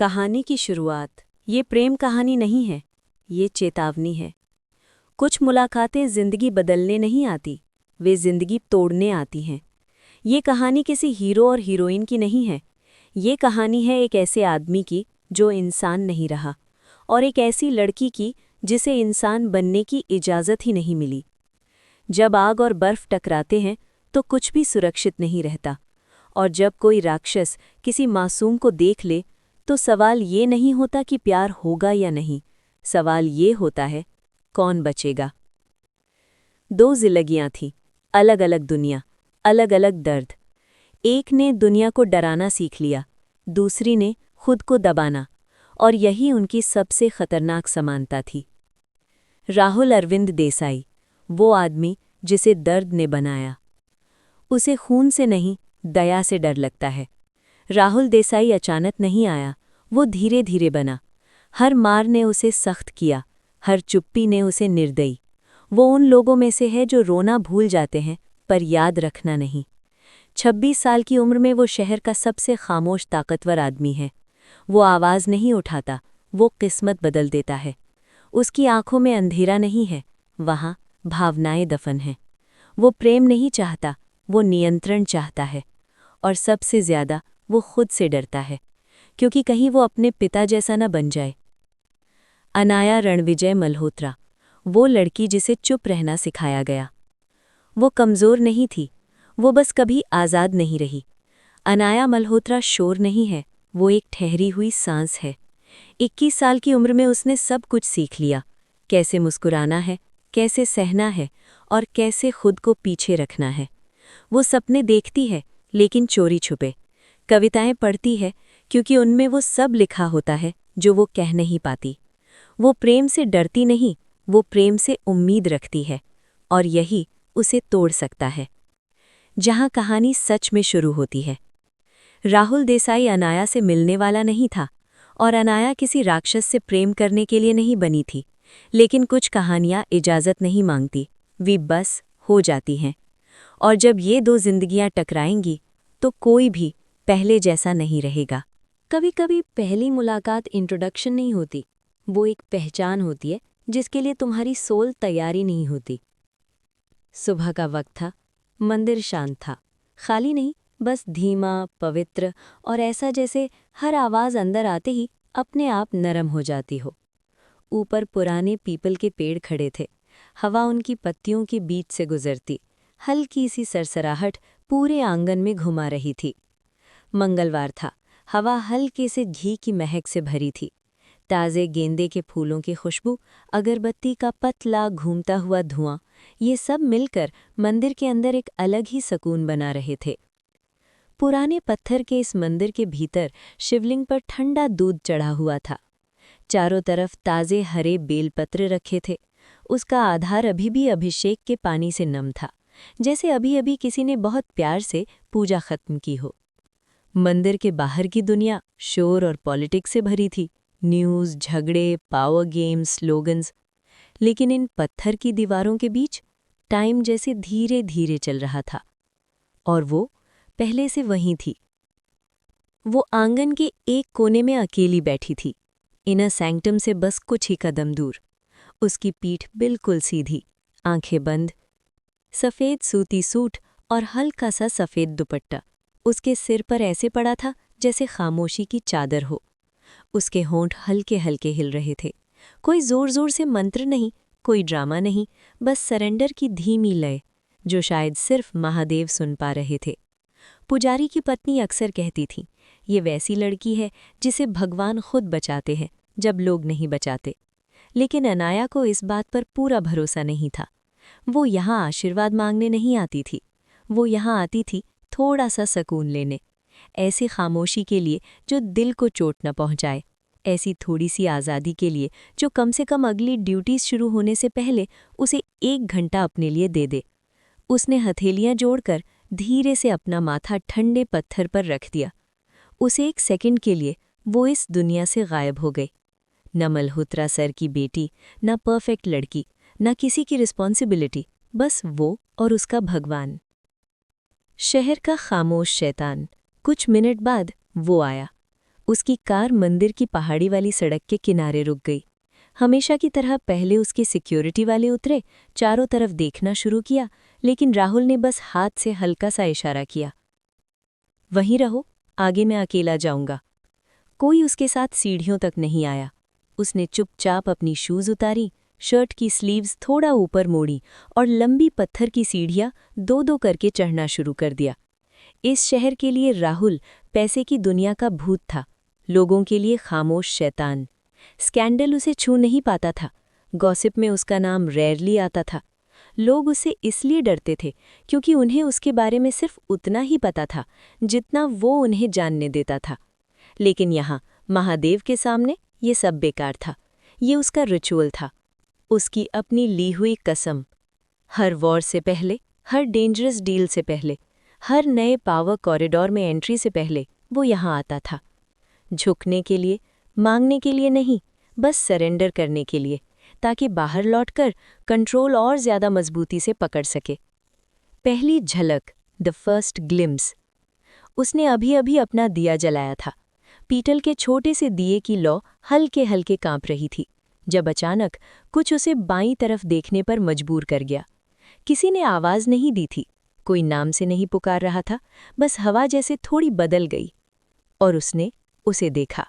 कहानी की शुरुआत। ये प्रेम कहानी नहीं है, ये चेतावनी है। कुछ मुलाकातें जिंदगी बदलने नहीं आती, वे जिंदगी तोड़ने आती हैं। ये कहानी किसी हीरो और हीरोइन की नहीं है। ये कहानी है एक ऐसे आदमी की जो इंसान नहीं रहा, और एक ऐसी लड़की की जिसे इंसान बनने की इजाज़त ही नहीं मिली। जब आग और बर्फ टकराते हैं तो कुछ भी सुरक्षित नहीं रहता, और जब कोई राक्षस किसी मासूम को देख ले तो सवाल ये नहीं होता कि प्यार होगा या नहीं, सवाल ये होता है कौन बचेगा। दो जिंदगियां थीं, अलग अलग दुनिया, अलग अलग दर्द। एक ने दुनिया को डराना सीख लिया, दूसरी ने खुद को दबाना, और यही उनकी सबसे खतरनाक समानता थी। राहुल अरविंद देसाई, वो आदमी जिसे दर्द ने बनाया। उसे खून से नहीं, दया से डर लगता है। राहुल देसाई अचानक नहीं आया, वो धीरे धीरे बना। हर मार ने उसे सख्त किया, हर चुप्पी ने उसे निर्दयी। वो उन लोगों में से है जो रोना भूल जाते हैं पर याद रखना नहीं। 26 साल की उम्र में वो शहर का सबसे खामोश ताकतवर आदमी है। वो आवाज़ नहीं उठाता, वो किस्मत बदल देता है। उसकी आंखों में अंधेरा नहीं है, वहाँ भावनाएं दफन हैं। वो प्रेम नहीं चाहता, वो नियंत्रण चाहता है। और सबसे ज़्यादा वो खुद से डरता है, क्योंकि कहीं वो अपने पिता जैसा न बन जाए। अनाया रणविजय मल्होत्रा, वो लड़की जिसे चुप रहना सिखाया गया। वो कमज़ोर नहीं थी, वो बस कभी आज़ाद नहीं रही। अनाया मल्होत्रा शोर नहीं है, वो एक ठहरी हुई सांस है। 21 साल की उम्र में उसने सब कुछ सीख लिया, कैसे मुस्कुराना है, कैसे सहना है, और कैसे खुद को पीछे रखना है। वो सपने देखती है, लेकिन चोरी छुपे। कविताएं पढ़ती है, क्योंकि उनमें वो सब लिखा होता है जो वो कह नहीं पाती। वो प्रेम से डरती नहीं, वो प्रेम से उम्मीद रखती है, और यही उसे तोड़ सकता है। जहां कहानी सच में शुरू होती है। राहुल देसाई अनाया से मिलने वाला नहीं था, और अनाया किसी राक्षस से प्रेम करने के लिए नहीं बनी थी। लेकिन कुछ कहानियां इजाज़त नहीं मांगती, वे बस हो जाती हैं। और जब ये दो जिंदगियां टकराएंगी तो कोई भी पहले जैसा नहीं रहेगा। कभी कभी पहली मुलाकात इंट्रोडक्शन नहीं होती, वो एक पहचान होती है जिसके लिए तुम्हारी सोल तैयारी नहीं होती। सुबह का वक्त था, मंदिर शांत था, खाली नहीं, बस धीमा, पवित्र, और ऐसा जैसे हर आवाज़ अंदर आते ही अपने आप नरम हो जाती हो। ऊपर पुराने पीपल के पेड़ खड़े थे, हवा उनकी पत्तियों के बीच से गुजरती, हल्की सी सरसराहट पूरे आंगन में घुमा रही थी। मंगलवार था, हवा हल्के से घी की महक से भरी थी। ताज़े गेंदे के फूलों की खुशबू, अगरबत्ती का पतला घूमता हुआ धुआं, ये सब मिलकर मंदिर के अंदर एक अलग ही सुकून बना रहे थे। पुराने पत्थर के इस मंदिर के भीतर शिवलिंग पर ठंडा दूध चढ़ा हुआ था। चारों तरफ ताज़े हरे बेलपत्र रखे थे। उसका आधार अभी भी अभिषेक के पानी से नम था, जैसे अभी अभी किसी ने बहुत प्यार से पूजा खत्म की हो। मंदिर के बाहर की दुनिया शोर और पॉलिटिक्स से भरी थी, न्यूज़, झगड़े, पावर गेम्स, स्लोगन्स। लेकिन इन पत्थर की दीवारों के बीच टाइम जैसे धीरे धीरे चल रहा था, और वो पहले से वहीं थी। वो आंगन के एक कोने में अकेली बैठी थी, इनर सैंक्टम से बस कुछ ही कदम दूर। उसकी पीठ बिल्कुल सीधी, आंखें बंद, सफ़ेद सूती सूट और हल्का सा सफ़ेद दुपट्टा उसके सिर पर ऐसे पड़ा था जैसे खामोशी की चादर हो। उसके होंठ हल्के हल्के हिल रहे थे, कोई जोर जोर से मंत्र नहीं, कोई ड्रामा नहीं, बस सरेंडर की धीमी लय जो शायद सिर्फ महादेव सुन पा रहे थे। पुजारी की पत्नी अक्सर कहती थी, ये वैसी लड़की है जिसे भगवान खुद बचाते हैं जब लोग नहीं बचाते। लेकिन अनाया को इस बात पर पूरा भरोसा नहीं था। वो यहाँ आशीर्वाद मांगने नहीं आती थी, वो यहाँ आती थी थोड़ा सा सुकून लेने, ऐसी खामोशी के लिए जो दिल को चोट न पहुँचाए, ऐसी थोड़ी सी आज़ादी के लिए जो कम से कम अगली ड्यूटीज़ शुरू होने से पहले उसे 1 घंटा अपने लिए दे दे। उसने हथेलियाँ जोड़कर धीरे से अपना माथा ठंडे पत्थर पर रख दिया। उसे 1 सेकंड के लिए वो इस दुनिया से गायब हो गई। न मल्होत्रा सर की बेटी, न परफेक्ट लड़की, न किसी की रिस्पॉन्सिबिलिटी, बस वो और उसका भगवान। शहर का खामोश शैतान। कुछ मिनट बाद वो आया। उसकी कार मंदिर की पहाड़ी वाली सड़क के किनारे रुक गई। हमेशा की तरह पहले उसके सिक्योरिटी वाले उतरे, चारों तरफ देखना शुरू किया, लेकिन राहुल ने बस हाथ से हल्का सा इशारा किया, वहीं रहो, आगे मैं अकेला जाऊंगा। कोई उसके साथ सीढ़ियों तक नहीं आया। उसने चुपचाप अपनी शूज़ उतारी, शर्ट की स्लीव्स थोड़ा ऊपर मोड़ी और लंबी पत्थर की सीढ़ियां दो दो करके चढ़ना शुरू कर दिया। इस शहर के लिए राहुल पैसे की दुनिया का भूत था, लोगों के लिए खामोश शैतान। स्कैंडल उसे छू नहीं पाता था, गॉसिप में उसका नाम रेयरली आता था। लोग उससे इसलिए डरते थे क्योंकि उन्हें उसके बारे में सिर्फ उतना ही पता था जितना वो उन्हें जानने देता था। लेकिन यहाँ महादेव के सामने ये सब बेकार था। ये उसका रिचुअल था, उसकी अपनी ली हुई कसम। हर वॉर से पहले, हर डेंजरस डील से पहले, हर नए पावर कॉरिडोर में एंट्री से पहले वो यहाँ आता था। झुकने के लिए, मांगने के लिए नहीं, बस सरेंडर करने के लिए, ताकि बाहर लौटकर कंट्रोल और ज़्यादा मजबूती से पकड़ सके। पहली झलक, द फर्स्ट ग्लिम्स। उसने अभी अभी अपना दिया जलाया था। पीतल के छोटे से दिए की लौ हल्के हल्के कांप रही थी, जब अचानक कुछ उसे बाईं तरफ देखने पर मजबूर कर गया। किसी ने आवाज़ नहीं दी थी, कोई नाम से नहीं पुकार रहा था, बस हवा जैसे थोड़ी बदल गई। और उसने उसे देखा।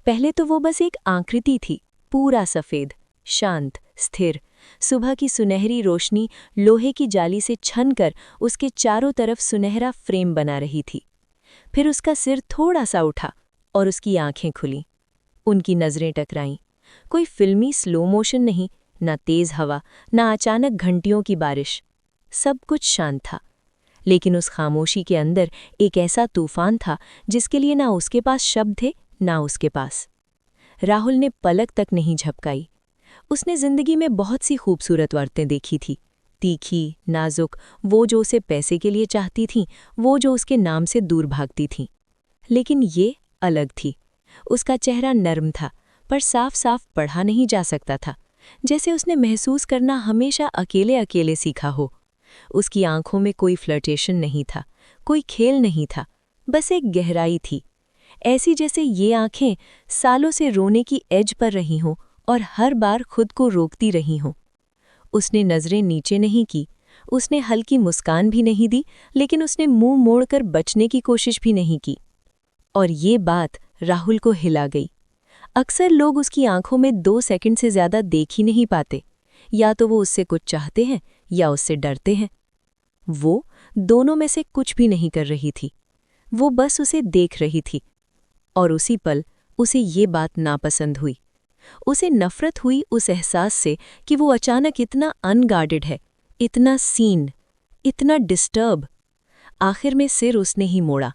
पहले तो वो बस एक आकृति थी, पूरा सफ़ेद, शांत, स्थिर। सुबह की सुनहरी रोशनी लोहे की जाली से छनकर उसके चारों तरफ सुनहरा फ्रेम बना रही थी। फिर उसका सिर थोड़ा सा उठा और उसकी आंखें खुलीं। उनकी नज़रें टकराईं। कोई फिल्मी स्लो मोशन नहीं, ना तेज़ हवा, ना अचानक घंटियों की बारिश। सब कुछ शांत था, लेकिन उस खामोशी के अंदर एक ऐसा तूफान था जिसके लिए ना उसके पास शब्द थे, ना उसके पास। राहुल ने पलक तक नहीं झपकाई। उसने जिंदगी में बहुत सी खूबसूरत औरतें देखी थी, तीखी, नाजुक, वो जो उसे पैसे के लिए चाहती थीं, वो जो उसके नाम से दूर भागती थीं। लेकिन ये अलग थी। उसका चेहरा नर्म था, पर साफ साफ पढ़ा नहीं जा सकता था, जैसे उसने महसूस करना हमेशा अकेले अकेले सीखा हो। उसकी आंखों में कोई फ्लर्टेशन नहीं था, कोई खेल नहीं था, बस एक गहराई थी, ऐसी जैसे ये आंखें सालों से रोने की एज पर रही हों और हर बार खुद को रोकती रही हों। उसने नज़रें नीचे नहीं की, उसने हल्की मुस्कान भी नहीं दी, लेकिन उसने मुंह मोड़कर बचने की कोशिश भी नहीं की। और ये बात राहुल को हिला गई। अक्सर लोग उसकी आंखों में 2 सेकंड से ज़्यादा देख ही नहीं पाते, या तो वो उससे कुछ चाहते हैं या उससे डरते हैं। वो दोनों में से कुछ भी नहीं कर रही थी, वो बस उसे देख रही थी। और उसी पल उसे ये बात नापसंद हुई। उसे नफरत हुई उस एहसास से कि वो अचानक इतना अनगार्डेड है, इतना सीन, इतना डिस्टर्ब। आखिर में सिर उसने ही मोड़ा,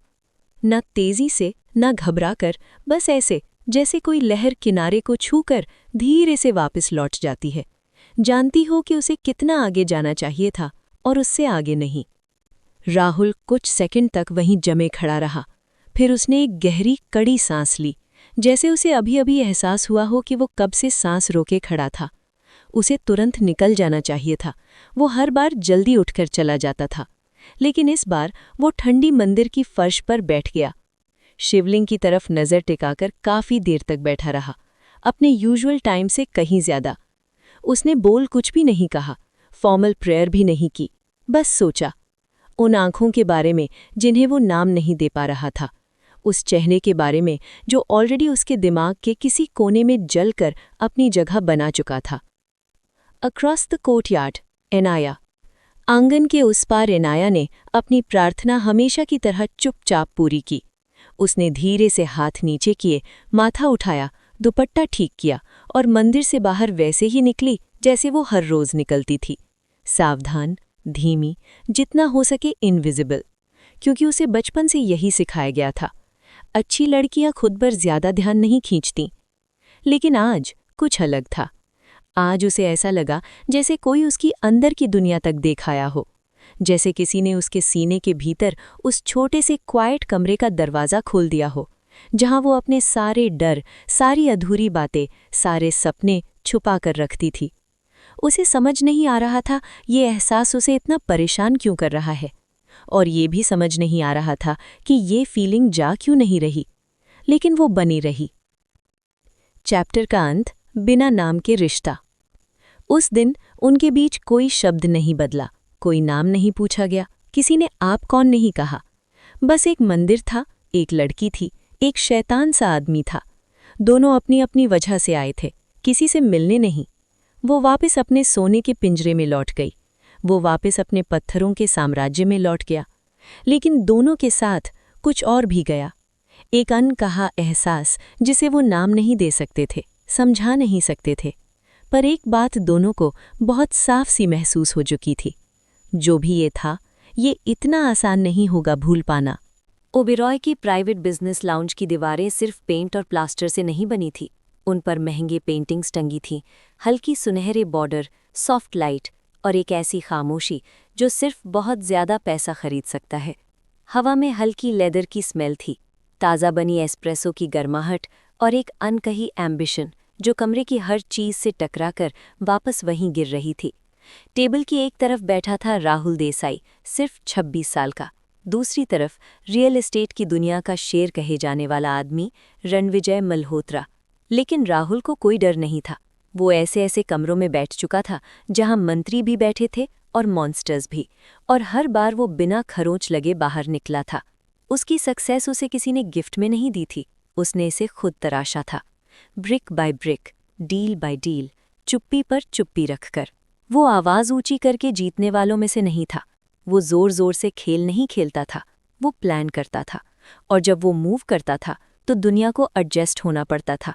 न तेजी से न घबराकर, बस ऐसे जैसे कोई लहर किनारे को छूकर धीरे से वापस लौट जाती है, जानती हो कि उसे कितना आगे जाना चाहिए था और उससे आगे नहीं। राहुल कुछ सेकंड तक वहीं जमे खड़ा रहा। फिर उसने एक गहरी कड़ी सांस ली, जैसे उसे अभी अभी एहसास हुआ हो कि वो कब से सांस रोके खड़ा था। उसे तुरंत निकल जाना चाहिए था, वो हर बार जल्दी उठकर चला जाता था, लेकिन इस बार वो ठंडी मंदिर की फर्श पर बैठ गया। शिवलिंग की तरफ नज़र टिकाकर काफ़ी देर तक बैठा रहा, अपने यूजुअल टाइम से कहीं ज़्यादा। उसने बोल कुछ भी नहीं कहा, फॉर्मल प्रेयर भी नहीं की, बस सोचा। उन आँखों के बारे में जिन्हें वो नाम नहीं दे पा रहा था, उस चेहरे के बारे में जो ऑलरेडी उसके दिमाग के किसी कोने में जलकर अपनी जगह बना चुका था। Across the courtyard, Inaya. आंगन के उस पार एनाया ने अपनी प्रार्थना हमेशा की तरह चुपचाप पूरी की। उसने धीरे से हाथ नीचे किए, माथा उठाया, दुपट्टा ठीक किया और मंदिर से बाहर वैसे ही निकली जैसे वो हर रोज निकलती थी, सावधान, धीमी, जितना हो सके इनविजिबल, क्योंकि उसे बचपन से यही सिखाया गया था। अच्छी लड़कियां खुद पर ज्यादा ध्यान नहीं खींचती। लेकिन आज कुछ अलग था। आज उसे ऐसा लगा जैसे कोई उसकी अंदर की दुनिया तक देख आया हो, जैसे किसी ने उसके सीने के भीतर उस छोटे से क्वाइट कमरे का दरवाज़ा खोल दिया हो, जहां वो अपने सारे डर, सारी अधूरी बातें, सारे सपने छुपा कर रखती थी। उसे समझ नहीं आ रहा था ये एहसास उसे इतना परेशान क्यों कर रहा है, और ये भी समझ नहीं आ रहा था कि ये फीलिंग जा क्यों नहीं रही। लेकिन वो बनी रही। चैप्टर का अंत, बिना नाम के रिश्ता। उस दिन उनके बीच कोई शब्द नहीं बदला, कोई नाम नहीं पूछा गया, किसी ने आप कौन नहीं कहा। बस एक मंदिर था, एक लड़की थी, एक शैतान सा आदमी था। दोनों अपनी अपनी वजह से आए थे, किसी से मिलने नहीं। वो वापस अपने सोने के पिंजरे में लौट गई, वो वापस अपने पत्थरों के साम्राज्य में लौट गया। लेकिन दोनों के साथ कुछ और भी गया, एक अनकहा एहसास जिसे वो नाम नहीं दे सकते थे, समझा नहीं सकते थे। पर एक बात दोनों को बहुत साफ सी महसूस हो चुकी थी, जो भी ये था, ये इतना आसान नहीं होगा भूल पाना। ओबेरॉय की प्राइवेट बिजनेस लाउंज की दीवारें सिर्फ पेंट और प्लास्टर से नहीं बनी थी, उन पर महंगे पेंटिंग्स टंगी थीं, हल्की सुनहरे बॉर्डर, सॉफ्ट लाइट और एक ऐसी खामोशी जो सिर्फ बहुत ज़्यादा पैसा खरीद सकता है। हवा में हल्की लेदर की स्मेल थी, ताज़ा बनी एस्प्रेसो की गर्माहट और एक अनकही एम्बिशन जो कमरे की हर चीज़ से टकराकर वापस वहीं गिर रही थी। टेबल की एक तरफ बैठा था राहुल देसाई, सिर्फ 26 साल का। दूसरी तरफ रियल एस्टेट की दुनिया का शेर कहे जाने वाला आदमी रणविजय मल्होत्रा। लेकिन राहुल को कोई डर नहीं था। वो ऐसे ऐसे कमरों में बैठ चुका था जहां मंत्री भी बैठे थे और मॉन्स्टर्स भी, और हर बार वो बिना खरोंच लगे बाहर निकला था। उसकी सक्सेस उसे किसी ने गिफ्ट में नहीं दी थी, उसने इसे खुद तराशा था, brick by brick, deal by deal, चुप्पी पर चुप्पी रखकर। वो आवाज़ ऊंची करके जीतने वालों में से नहीं था, वो जोर जोर से खेल नहीं खेलता था, वो प्लान करता था, और जब वो मूव करता था तो दुनिया को एडजस्ट होना पड़ता था।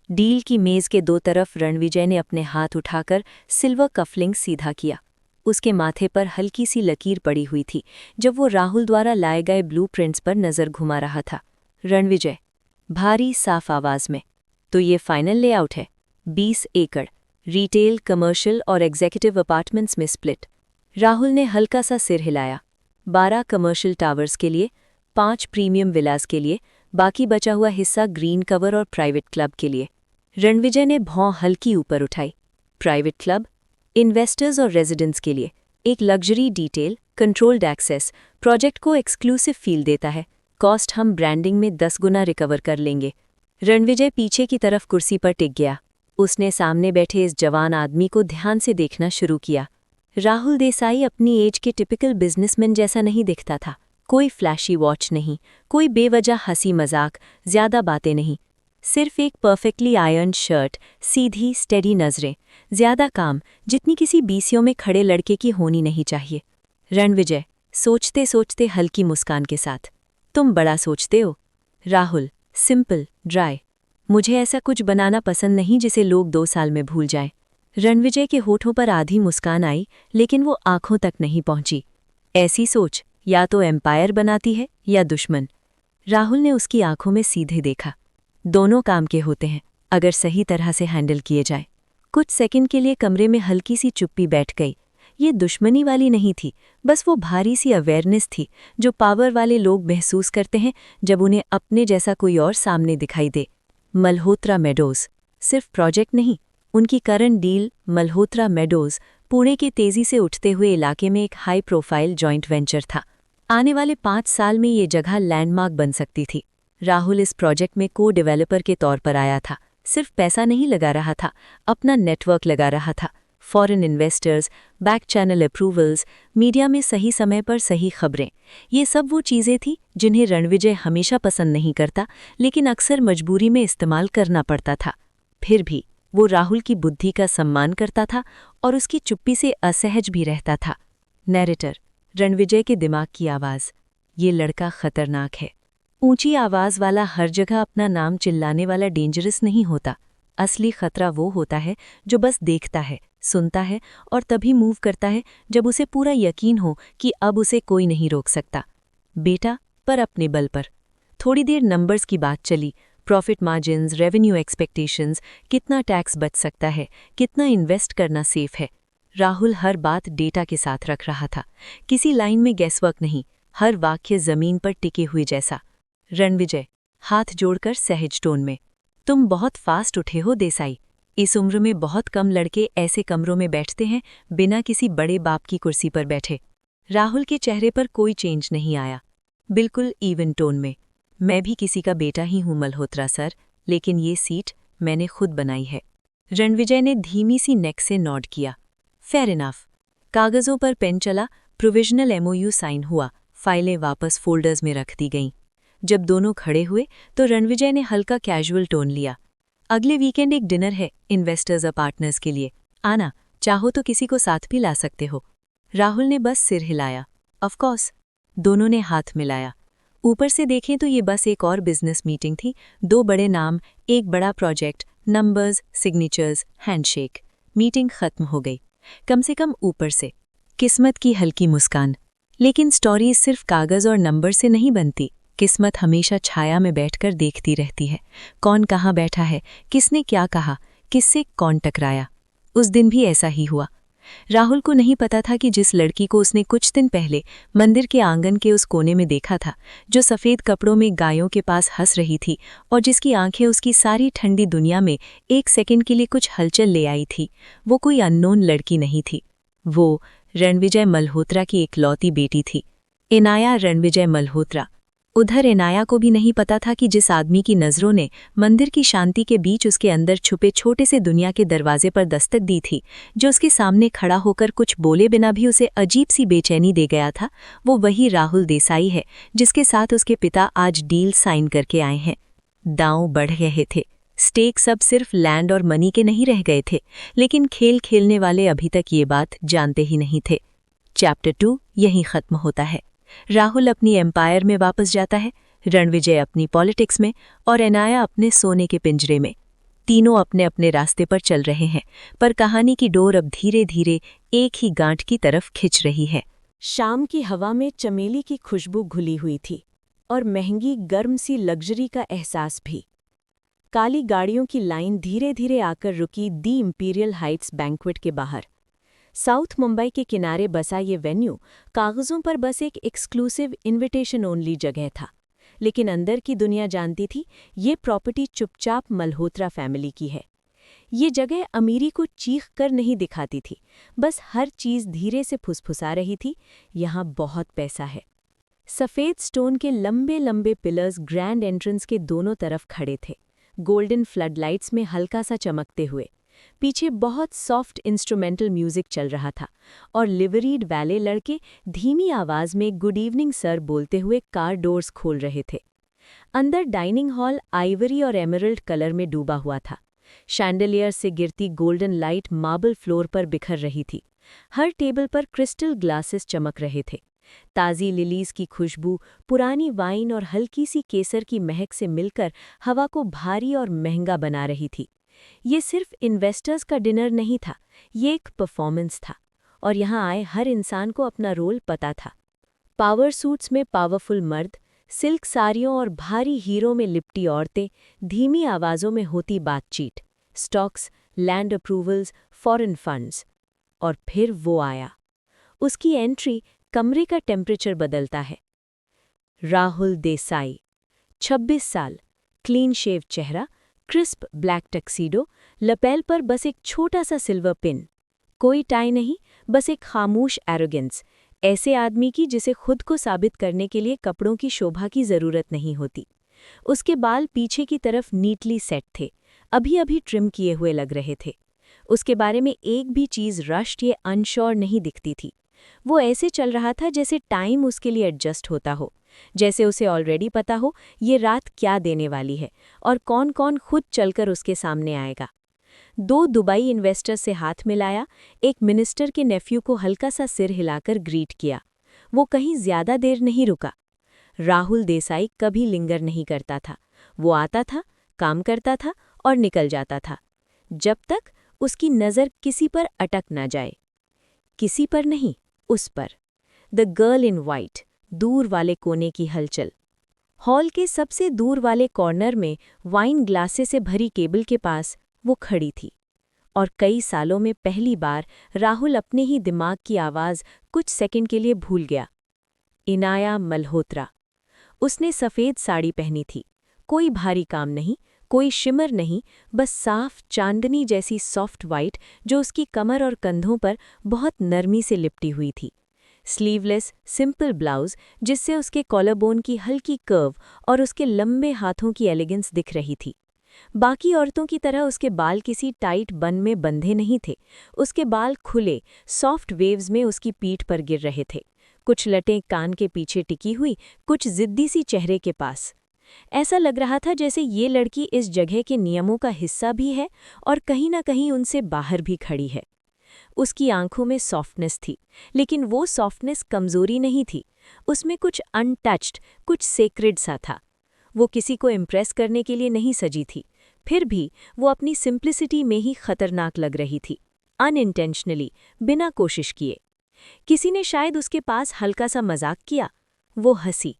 डील की मेज़ के दो तरफ रणविजय ने अपने हाथ उठाकर सिल्वर कफलिंग सीधा किया। उसके माथे पर हल्की सी लकीर पड़ी हुई थी जब वो राहुल द्वारा लाए गए ब्लूप्रिंट्स पर नज़र घुमा रहा था। रणविजय, भारी साफ आवाज़ में, तो ये फाइनल लेआउट है, 20 एकड़, रिटेल, कमर्शियल और एग्जीक्यूटिव अपार्टमेंट्स में स्प्लिट। राहुल ने हल्का सा सिर हिलाया। 12 कमर्शियल टावर्स के लिए, 5 प्रीमियम विलास के लिए, बाकी बचा हुआ हिस्सा ग्रीन कवर और प्राइवेट क्लब के लिए। रणविजय ने भौं हल्की ऊपर उठाई। प्राइवेट क्लब, इन्वेस्टर्स और रेजिडेंट्स के लिए, एक luxury detail, controlled access, project को एक्सक्लूसिव फील देता है, कॉस्ट हम ब्रांडिंग में 10 गुना रिकवर कर लेंगे। रणविजय पीछे की तरफ कुर्सी पर टिक गया। उसने सामने बैठे इस जवान आदमी को ध्यान से देखना शुरू किया। राहुल देसाई अपनी एज के टिपिकल बिजनेसमैन जैसा नहीं दिखता था। कोई फ्लैशी वॉच नहीं, कोई बेवजह हंसी मजाक, ज्यादा बातें नहीं, सिर्फ एक परफेक्टली आयर्न शर्ट, सीधी स्टेडी नज़रें, ज्यादा काम जितनी किसी बीसियों में खड़े लड़के की होनी नहीं चाहिए। रणविजय, सोचते सोचते हल्की मुस्कान के साथ, तुम बड़ा सोचते हो। राहुल, सिंपल, ड्राई, मुझे ऐसा कुछ बनाना पसंद नहीं जिसे लोग 2 साल में भूल जाएं। रणविजय के होठों पर आधी मुस्कान आई, लेकिन वो आंखों तक नहीं पहुंची। ऐसी सोच या तो एम्पायर बनाती है या दुश्मन। राहुल ने उसकी आंखों में सीधे देखा। दोनों काम के होते हैं अगर सही तरह से हैंडल किए जाए। कुछ सेकंड के लिए कमरे में हल्की सी चुप्पी बैठ गई। ये दुश्मनी वाली नहीं थी, बस वो भारी सी अवेयरनेस थी जो पावर वाले लोग महसूस करते हैं जब उन्हें अपने जैसा कोई और सामने दिखाई दे। मल्होत्रा मेडोज सिर्फ प्रोजेक्ट नहीं, उनकी current deal Malhotra meadows Pune के तेजी से उठते हुए इलाके में एक हाई प्रोफाइल जॉइंट वेंचर था। आने वाले 5 साल में ये जगह लैंडमार्क बन सकती थी। राहुल इस प्रोजेक्ट में को डेवलपर के तौर पर आया था। सिर्फ पैसा नहीं लगा रहा था, अपना नेटवर्क लगा रहा था। Foreign investors, back channel approvals, media में सही समय पर सही खबरें, ये सब वो चीज़ें थी जिन्हें रणविजय हमेशा पसंद नहीं करता, लेकिन अक्सर मजबूरी में इस्तेमाल करना पड़ता था। फिर भी वो राहुल की बुद्धि का सम्मान करता था और उसकी चुप्पी से असहज भी रहता था। नैरेटर, रणविजय के दिमाग की आवाज़, ये लड़का खतरनाक है। ऊंची आवाज़ वाला हर जगह अपना नाम चिल्लाने वाला डेंजरस नहीं होता। असली खतरा वो होता है जो बस देखता है, सुनता है और तभी मूव करता है जब उसे पूरा यकीन हो कि अब उसे कोई नहीं रोक सकता। बेटा, पर अपने बल पर। थोड़ी देर नंबर्स की बात चली, प्रॉफिट मार्जिन्स, रेवेन्यू एक्सपेक्टेशंस, कितना टैक्स बच सकता है, कितना इन्वेस्ट करना सेफ है। राहुल हर बात डेटा के साथ रख रहा था, किसी लाइन में गैसवर्क नहीं, हर वाक्य जमीन पर टिके हुए जैसा। रणविजय, हाथ जोड़कर सहज टोन में, तुम बहुत फास्ट उठे हो देसाई। इस उम्र में बहुत कम लड़के ऐसे कमरों में बैठते हैं बिना किसी बड़े बाप की कुर्सी पर बैठे। राहुल के चेहरे पर कोई चेंज नहीं आया, बिल्कुल इवन टोन में। मैं भी किसी का बेटा ही हूं मल्होत्रा सर, लेकिन ये सीट मैंने खुद बनाई है। रणविजय ने धीमी सी नेक से नॉड किया। Fair enough. कागजों पर पेन चला, प्रोविजनल एमओयू साइन हुआ, फाइलें वापस फोल्डर्स में रख दी गईं। जब दोनों खड़े हुए तो रणविजय ने हल्का कैजुअल टोन लिया। अगले वीकेंड एक डिनर है इन्वेस्टर्स और पार्टनर्स के लिए, आना, चाहो तो किसी को साथ भी ला सकते हो। राहुल ने बस सिर हिलाया। Of course. दोनों ने हाथ मिलाया। ऊपर से देखें तो ये बस एक और बिजनेस मीटिंग थी, 2 बड़े नाम, एक बड़ा project, numbers, signatures, handshake. Meeting खत्म हो गई, कम से कम ऊपर से। किस्मत की हल्की मुस्कान। लेकिन स्टोरीज सिर्फ कागज और नंबर से नहीं बनती। किस्मत हमेशा छाया में बैठकर देखती रहती है, कौन कहाँ बैठा है, किसने क्या कहा, किससे कौन टकराया। उस दिन भी ऐसा ही हुआ। राहुल को नहीं पता था कि जिस लड़की को उसने कुछ दिन पहले मंदिर के आंगन के उस कोने में देखा था, जो सफ़ेद कपड़ों में गायों के पास हंस रही थी और जिसकी आंखें उसकी सारी ठंडी दुनिया में एक सेकंड के लिए कुछ हलचल ले आई थी, वो कोई अननोन लड़की नहीं थी। वो रणविजय मल्होत्रा की इकलौती बेटी थी, इनाया रणविजय मल्होत्रा। उधर इनाया को भी नहीं पता था कि जिस आदमी की नज़रों ने मंदिर की शांति के बीच उसके अंदर छुपे छोटे से दुनिया के दरवाजे पर दस्तक दी थी, जो उसके सामने खड़ा होकर कुछ बोले बिना भी उसे अजीब सी बेचैनी दे गया था, वो वही राहुल देसाई है जिसके साथ उसके पिता आज डील साइन करके आए हैं। दांव बढ़ रहे थे, स्टेक्स अब सिर्फ लैंड और मनी के नहीं रह गए थे, लेकिन खेल खेलने वाले अभी तक ये बात जानते ही नहीं थे। चैप्टर 2 यहीं खत्म होता है। राहुल अपनी एम्पायर में वापस जाता है, रणविजय अपनी पॉलिटिक्स में और इनाया अपने सोने के पिंजरे में। तीनों अपने अपने रास्ते पर चल रहे हैं, पर कहानी की डोर अब धीरे धीरे एक ही गांठ की तरफ खिंच रही है। शाम की हवा में चमेली की खुशबू घुली हुई थी और महंगी गर्म सी लग्जरी का एहसास भी। काली गाड़ियों की लाइन धीरे धीरे आकर रुकी दी इंपीरियल हाइट्स बैंक्वेट के बाहर। साउथ मुंबई के किनारे बसा ये वेन्यू कागजों पर बस एक एक्सक्लूसिव इनविटेशन ओनली जगह था, लेकिन अंदर की दुनिया जानती थी ये प्रॉपर्टी चुपचाप मल्होत्रा फैमिली की है। ये जगह अमीरी को चीख कर नहीं दिखाती थी, बस हर चीज़ धीरे से फुसफुसा रही थी, यहाँ बहुत पैसा है। सफ़ेद स्टोन के लंबे लंबे पिलर्स ग्रैंड एंट्रेंस के दोनों तरफ खड़े थे, गोल्डन फ्लडलाइट्स में हल्का सा चमकते हुए। पीछे बहुत सॉफ्ट इंस्ट्रूमेंटल म्यूजिक चल रहा था और लिवरीड वैले लड़के धीमी आवाज में गुड इवनिंग सर बोलते हुए कार डोर्स खोल रहे थे। अंदर डाइनिंग हॉल आइवरी और एमरल्ड कलर में डूबा हुआ था। शैंडलियर से गिरती गोल्डन लाइट मार्बल फ्लोर पर बिखर रही थी। हर टेबल पर क्रिस्टल ग्लासेस चमक रहे थे। ताज़ी लिलीज की खुशबू, पुरानी वाइन और हल्की सी केसर की महक से मिलकर हवा को भारी और महंगा बना रही थी। ये सिर्फ इन्वेस्टर्स का डिनर नहीं था, ये एक परफॉर्मेंस था, और यहाँ आए हर इंसान को अपना रोल पता था। पावर सूट्स में पावरफुल मर्द, सिल्क साड़ियों और भारी हीरों में लिपटी औरतें, धीमी आवाज़ों में होती बातचीत, stocks, land approvals, foreign funds. और फिर वो आया। उसकी एंट्री कमरे का टेम्परेचर बदलता है। राहुल देसाई, 26 साल, क्लीन शेव चेहरा, क्रिस्प ब्लैक टक्सीडो, लपेल पर बस एक छोटा सा सिल्वर पिन। कोई टाई नहीं, बस एक खामोश एरोगेंस, ऐसे आदमी की जिसे खुद को साबित करने के लिए कपड़ों की शोभा की जरूरत नहीं होती। उसके बाल पीछे की तरफ नीटली सेट थे, अभी अभी ट्रिम किए हुए लग रहे थे। उसके बारे में एक भी चीज़ रश्ड या अनश्योर नहीं दिखती थी। वो ऐसे चल रहा था जैसे टाइम उसके लिए एडजस्ट होता हो, जैसे उसे ऑलरेडी पता हो ये रात क्या देने वाली है और कौन कौन खुद चलकर उसके सामने आएगा। 2 दुबई इन्वेस्टर से हाथ मिलाया, एक मिनिस्टर के नेफ्यू को हल्का सा सिर हिलाकर ग्रीट किया। वो कहीं ज्यादा देर नहीं रुका। राहुल देसाई कभी लिंगर नहीं करता था। वो आता था, काम करता था और निकल जाता था, जब तक उसकी नज़र किसी पर अटक न जाए। किसी पर नहीं, उस पर। द गर्ल इन वाइट, दूर वाले कोने की हलचल। हॉल के सबसे दूर वाले कॉर्नर में वाइन ग्लासे से भरी केबल के पास वो खड़ी थी, और कई सालों में पहली बार राहुल अपने ही दिमाग की आवाज़ कुछ सेकंड के लिए भूल गया। इनाया मल्होत्रा। उसने सफ़ेद साड़ी पहनी थी, कोई भारी काम नहीं, कोई शिमर नहीं, बस साफ चांदनी जैसी सॉफ्ट वाइट जो उसकी कमर और कंधों पर बहुत नरमी से लिपटी हुई थी। स्लीवलेस सिंपल ब्लाउज जिससे उसके कॉलरबोन की हल्की कर्व और उसके लंबे हाथों की एलिगेंस दिख रही थी। बाकी औरतों की तरह उसके बाल किसी टाइट बन में बंधे नहीं थे। उसके बाल खुले सॉफ्ट वेव्स में उसकी पीठ पर गिर रहे थे, कुछ लटें कान के पीछे टिकी हुई, कुछ जिद्दी सी चेहरे के पास। ऐसा लग रहा था जैसे ये लड़की इस जगह के नियमों का हिस्सा भी है और कहीं ना कहीं उनसे बाहर भी खड़ी है। उसकी आंखों में सॉफ्टनेस थी, लेकिन वो सॉफ्टनेस कमजोरी नहीं थी। उसमें कुछ अनटच्ड, कुछ सेक्रेड सा था। वो किसी को इम्प्रेस करने के लिए नहीं सजी थी, फिर भी वो अपनी सिंप्लिसिटी में ही खतरनाक लग रही थी, अनइंटेंशनली, बिना कोशिश किए। किसी ने शायद उसके पास हल्का सा मजाक किया। वो हंसी,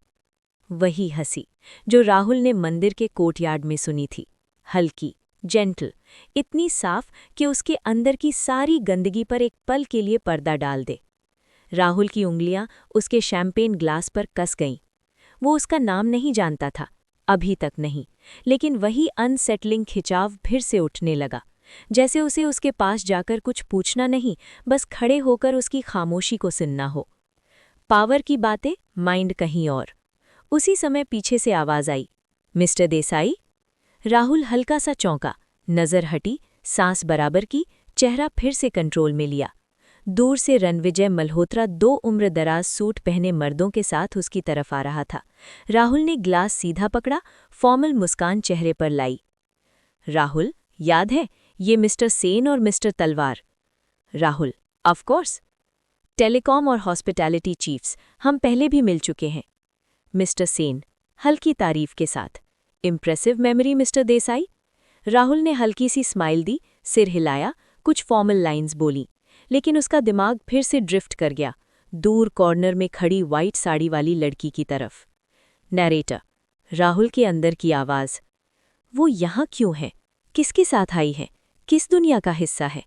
वही हंसी जो राहुल ने मंदिर के कोर्टयार्ड में सुनी थी, हल्की, जेंटल, इतनी साफ कि उसके अंदर की सारी गंदगी पर एक पल के लिए पर्दा डाल दे। राहुल की उंगलियां उसके शैंपेन ग्लास पर कस गईं। वो उसका नाम नहीं जानता था, अभी तक नहीं, लेकिन वही अनसेटलिंग खिंचाव फिर से उठने लगा, जैसे उसे उसके पास जाकर कुछ पूछना नहीं, बस खड़े होकर उसकी खामोशी को सुनना हो। पावर की बातें, माइंड कहीं और। उसी समय पीछे से आवाज आई, मिस्टर देसाई। राहुल हल्का सा चौंका, नजर हटी, सांस बराबर की, चेहरा फिर से कंट्रोल में लिया। दूर से रणविजय मल्होत्रा 2 उम्रदराज सूट पहने मर्दों के साथ उसकी तरफ आ रहा था। राहुल ने ग्लास सीधा पकड़ा, फॉर्मल मुस्कान चेहरे पर लाई। राहुल, याद है, ये मिस्टर सेन और मिस्टर तलवार। Rahul, of course. टेलीकॉम और हॉस्पिटैलिटी चीफ्स, हम पहले भी मिल चुके हैं। मिस्टर सेन, हल्की तारीफ के साथ। Impressive memory mister Desai. Rahul ने हल्की सी स्माइल दी, सिर हिलाया, कुछ फॉर्मल लाइंस बोली, लेकिन उसका दिमाग फिर से ड्रिफ्ट कर गया, दूर कॉर्नर में खड़ी वाइट साड़ी वाली लड़की की तरफ। नैरेटर, राहुल के अंदर की आवाज़। वो यहाँ क्यों है? किसके साथ आई है? किस दुनिया का हिस्सा है?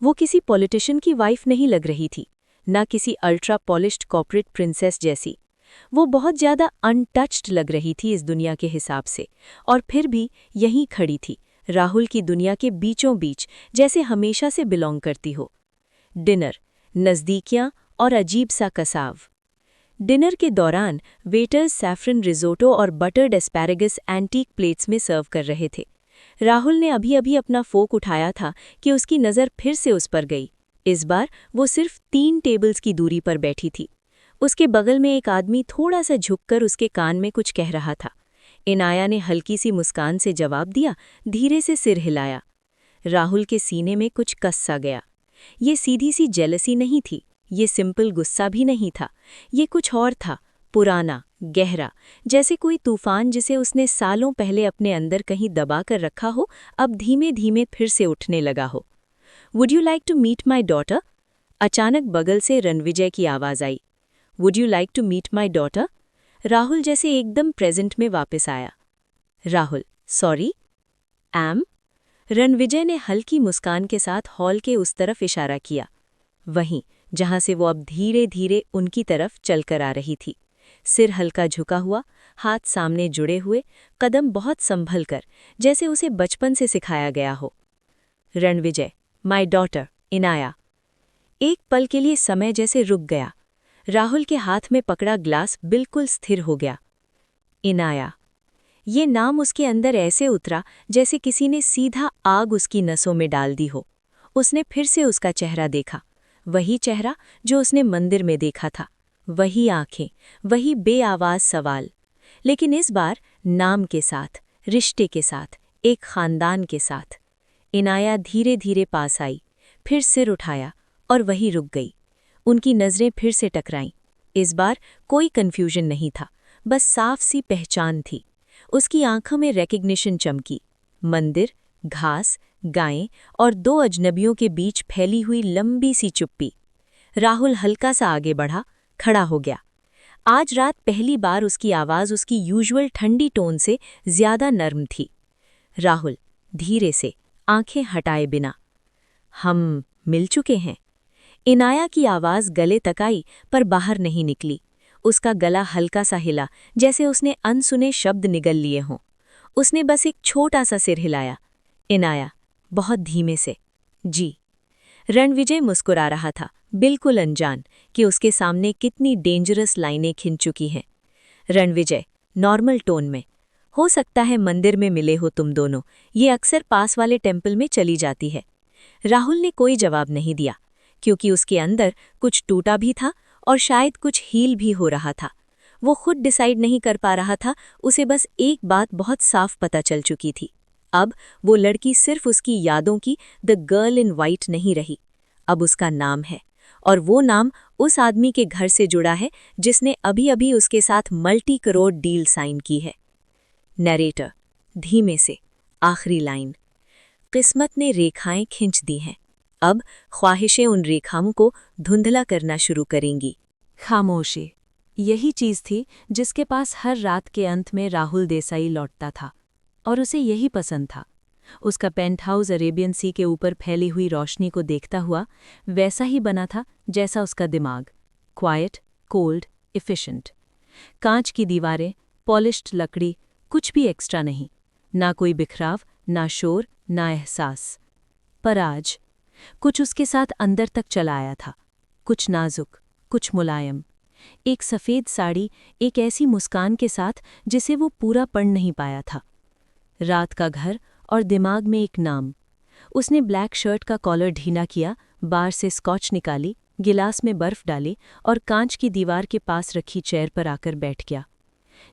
वो किसी पॉलिटिशियन की वाइफ नहीं लग रही थी, ना किसी अल्ट्रा पॉलिश्ड कॉर्पोरेट प्रिंसेस जैसी। वो बहुत ज़्यादा अनटच्ड लग रही थी इस दुनिया के हिसाब से, और फिर भी यहीं खड़ी थी, राहुल की दुनिया के बीचों बीच, जैसे हमेशा से बिलोंग करती हो। डिनर, नज़दीकियाँ और अजीब सा कसाव। डिनर के दौरान वेटर्स सैफरन रिजोटो और बटर्ड एस्पैरेगस एंटीक प्लेट्स में सर्व कर रहे थे। राहुल ने अभी अभी अपना फोक उठाया था कि उसकी नज़र फिर से उस पर गई। इस बार वो सिर्फ 3 टेबल्स की दूरी पर बैठी थी। उसके बगल में एक आदमी थोड़ा सा झुककर उसके कान में कुछ कह रहा था। इनाया ने हल्की सी मुस्कान से जवाब दिया, धीरे से सिर हिलाया। राहुल के सीने में कुछ कस सा गया। ये सीधी सी जेलसी नहीं थी, ये सिंपल गुस्सा भी नहीं था, ये कुछ और था, पुराना, गहरा, जैसे कोई तूफान जिसे उसने सालों पहले अपने अंदर कहीं दबा कर रखा हो, अब धीमे धीमे फिर से उठने लगा हो। Would you like to meet my daughter? अचानक बगल से रणविजय की आवाज़ आई। Would you like to meet my daughter? Rahul जैसे एकदम प्रेजेंट में वापस आया। Rahul, sorry, M? रणविजय ने हल्की मुस्कान के साथ हॉल के उस तरफ इशारा किया, वहीं जहां से वो अब धीरे धीरे उनकी तरफ चलकर आ रही थी। सिर हल्का झुका हुआ, हाथ सामने जुड़े हुए, कदम बहुत संभल कर, जैसे उसे बचपन से सिखाया गया हो। Ranvijay, my daughter, Inaya. एक पल के लिए समय जैसे रुक गया। राहुल के हाथ में पकड़ा ग्लास बिल्कुल स्थिर हो गया। इनाया। ये नाम उसके अंदर ऐसे उतरा जैसे किसी ने सीधा आग उसकी नसों में डाल दी हो। उसने फिर से उसका चेहरा देखा, वही चेहरा जो उसने मंदिर में देखा था, वही आंखें, वही बेआवाज सवाल, लेकिन इस बार नाम के साथ, रिश्ते के साथ, एक खानदान के साथ। इनाया धीरे धीरे पास आई, फिर सिर उठाया और वही रुक गई। उनकी नज़रें फिर से टकराईं। इस बार कोई कन्फ्यूजन नहीं था, बस साफ सी पहचान थी। उसकी आंखों में रिकग्निशन चमकी। मंदिर, घास, गायें और 2 अजनबियों के बीच फैली हुई लंबी सी चुप्पी। राहुल हल्का सा आगे बढ़ा, खड़ा हो गया। आज रात पहली बार उसकी आवाज़ उसकी यूजुअल ठंडी टोन से ज़्यादा नर्म थी। राहुल, धीरे से, आंखें हटाए बिना। हम मिल चुके हैं। इनाया की आवाज़ गले तक आई पर बाहर नहीं निकली। उसका गला हल्का सा हिला, जैसे उसने अनसुने शब्द निगल लिए हों। उसने बस एक छोटा सा सिर हिलाया। इनाया, बहुत धीमे से, जी। रणविजय मुस्कुरा रहा था, बिल्कुल अनजान कि उसके सामने कितनी डेंजरस लाइनें खिंच चुकी हैं। रणविजय नॉर्मल टोन में, हो सकता है मंदिर में मिले हो तुम दोनों, ये अक्सर पास वाले टेम्पल में चली जाती है। राहुल ने कोई जवाब नहीं दिया, क्योंकि उसके अंदर कुछ टूटा भी था और शायद कुछ हील भी हो रहा था। वो खुद डिसाइड नहीं कर पा रहा था, उसे बस एक बात बहुत साफ पता चल चुकी थी। अब वो लड़की सिर्फ उसकी यादों की द गर्ल इन वाइट नहीं रही, अब उसका नाम है, और वो नाम उस आदमी के घर से जुड़ा है जिसने अभी अभी उसके साथ मल्टी करोड़ डील साइन की है। नरेटर धीमे से, आखिरी लाइन। किस्मत ने रेखाएं खींच दी हैं, अब ख्वाहिशें उन रेखाओं को धुंधला करना शुरू करेंगी। खामोशी, यही चीज थी जिसके पास हर रात के अंत में राहुल देसाई लौटता था, और उसे यही पसंद था। उसका पेंट हाउस अरेबियन सी के ऊपर फैली हुई रोशनी को देखता हुआ वैसा ही बना था जैसा उसका दिमाग, क्वाइट, कोल्ड, एफिशिएंट। कांच की दीवारें, पॉलिश्ड लकड़ी, कुछ भी एक्स्ट्रा नहीं, ना कोई बिखराव, ना शोर, ना एहसास। पर आज कुछ उसके साथ अंदर तक चला आया था, कुछ नाजुक, कुछ मुलायम। एक सफ़ेद साड़ी, एक ऐसी मुस्कान के साथ जिसे वो पूरा पढ़ नहीं पाया था। रात का घर और दिमाग में एक नाम। उसने ब्लैक शर्ट का कॉलर ढीला किया, बार से स्कॉच निकाली, गिलास में बर्फ डाली और कांच की दीवार के पास रखी चेयर पर आकर बैठ गया।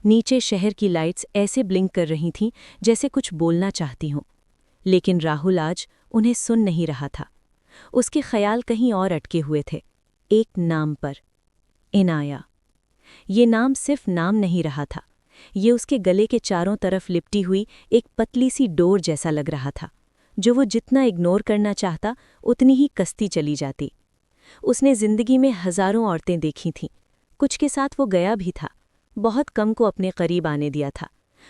नीचे शहर की लाइट्स ऐसे ब्लिंक कर रही थीं जैसे कुछ बोलना चाहती हों, लेकिन राहुल आज उन्हें सुन नहीं रहा था। उसके ख्याल कहीं और अटके हुए थे, एक नाम पर, इनाया। ये नाम सिर्फ नाम नहीं रहा था, ये उसके गले के चारों तरफ लिपटी हुई एक पतली सी डोर जैसा लग रहा था, जो वो जितना इग्नोर करना चाहता उतनी ही कसती चली जाती। उसने जिंदगी में हजारों औरतें देखी थीं, कुछ के साथ वो गया भी था, बहुत कम को अपने करीब आने दिया था।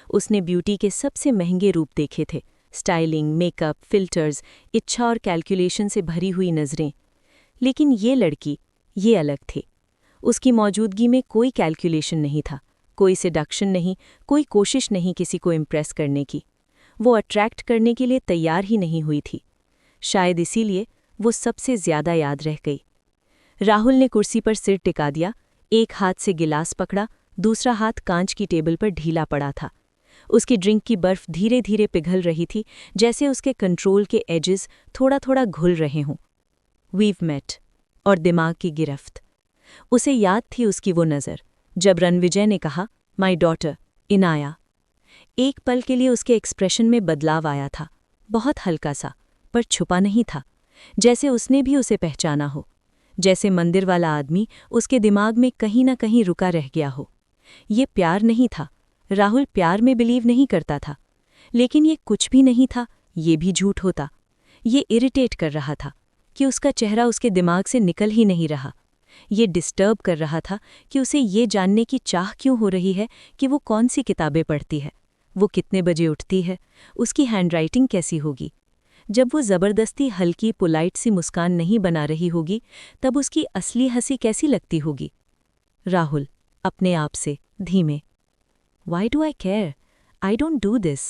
उसने ब्यूटी के सबसे महंगे रूप देखे थे, स्टाइलिंग, मेकअप, फिल्टर्स, इच्छा और कैलकुलेशन से भरी हुई नज़रें। लेकिन ये लड़की, ये अलग थी। उसकी मौजूदगी में कोई कैलकुलेशन नहीं था, कोई सेडक्शन नहीं, कोई कोशिश नहीं किसी को इम्प्रेस करने की। वो अट्रैक्ट करने के लिए तैयार ही नहीं हुई थी। शायद इसीलिए वो सबसे ज़्यादा याद रह गई। राहुल ने कुर्सी पर सिर टिका दिया, एक हाथ से गिलास पकड़ा, दूसरा हाथ कांच की टेबल पर ढीला पड़ा था। उसकी ड्रिंक की बर्फ धीरे धीरे पिघल रही थी, जैसे उसके कंट्रोल के एजेस थोड़ा थोड़ा घुल रहे हों। वीव मेट, और दिमाग की गिरफ्त। उसे याद थी उसकी वो नज़र, जब रणविजय ने कहा, माई डॉटर, इनाया। एक पल के लिए उसके एक्सप्रेशन में बदलाव आया था, बहुत हल्का सा, पर छुपा नहीं था, जैसे उसने भी उसे पहचाना हो, जैसे मंदिर वाला आदमी उसके दिमाग में कहीं ना कहीं रुका रह गया हो। ये प्यार नहीं था, राहुल प्यार में बिलीव नहीं करता था, लेकिन ये कुछ भी नहीं था, ये भी झूठ होता। ये इरिटेट कर रहा था कि उसका चेहरा उसके दिमाग से निकल ही नहीं रहा। ये डिस्टर्ब कर रहा था कि उसे ये जानने की चाह क्यों हो रही है कि वो कौन सी किताबें पढ़ती है, वो कितने बजे उठती है, उसकी हैंडराइटिंग कैसी होगी। जब वो ज़बरदस्ती हल्की पोलाइट सी मुस्कान नहीं बना रही होगी, तब उसकी असली हंसी कैसी लगती होगी। राहुल अपने आप से धीमे, why do I care, I don't do this.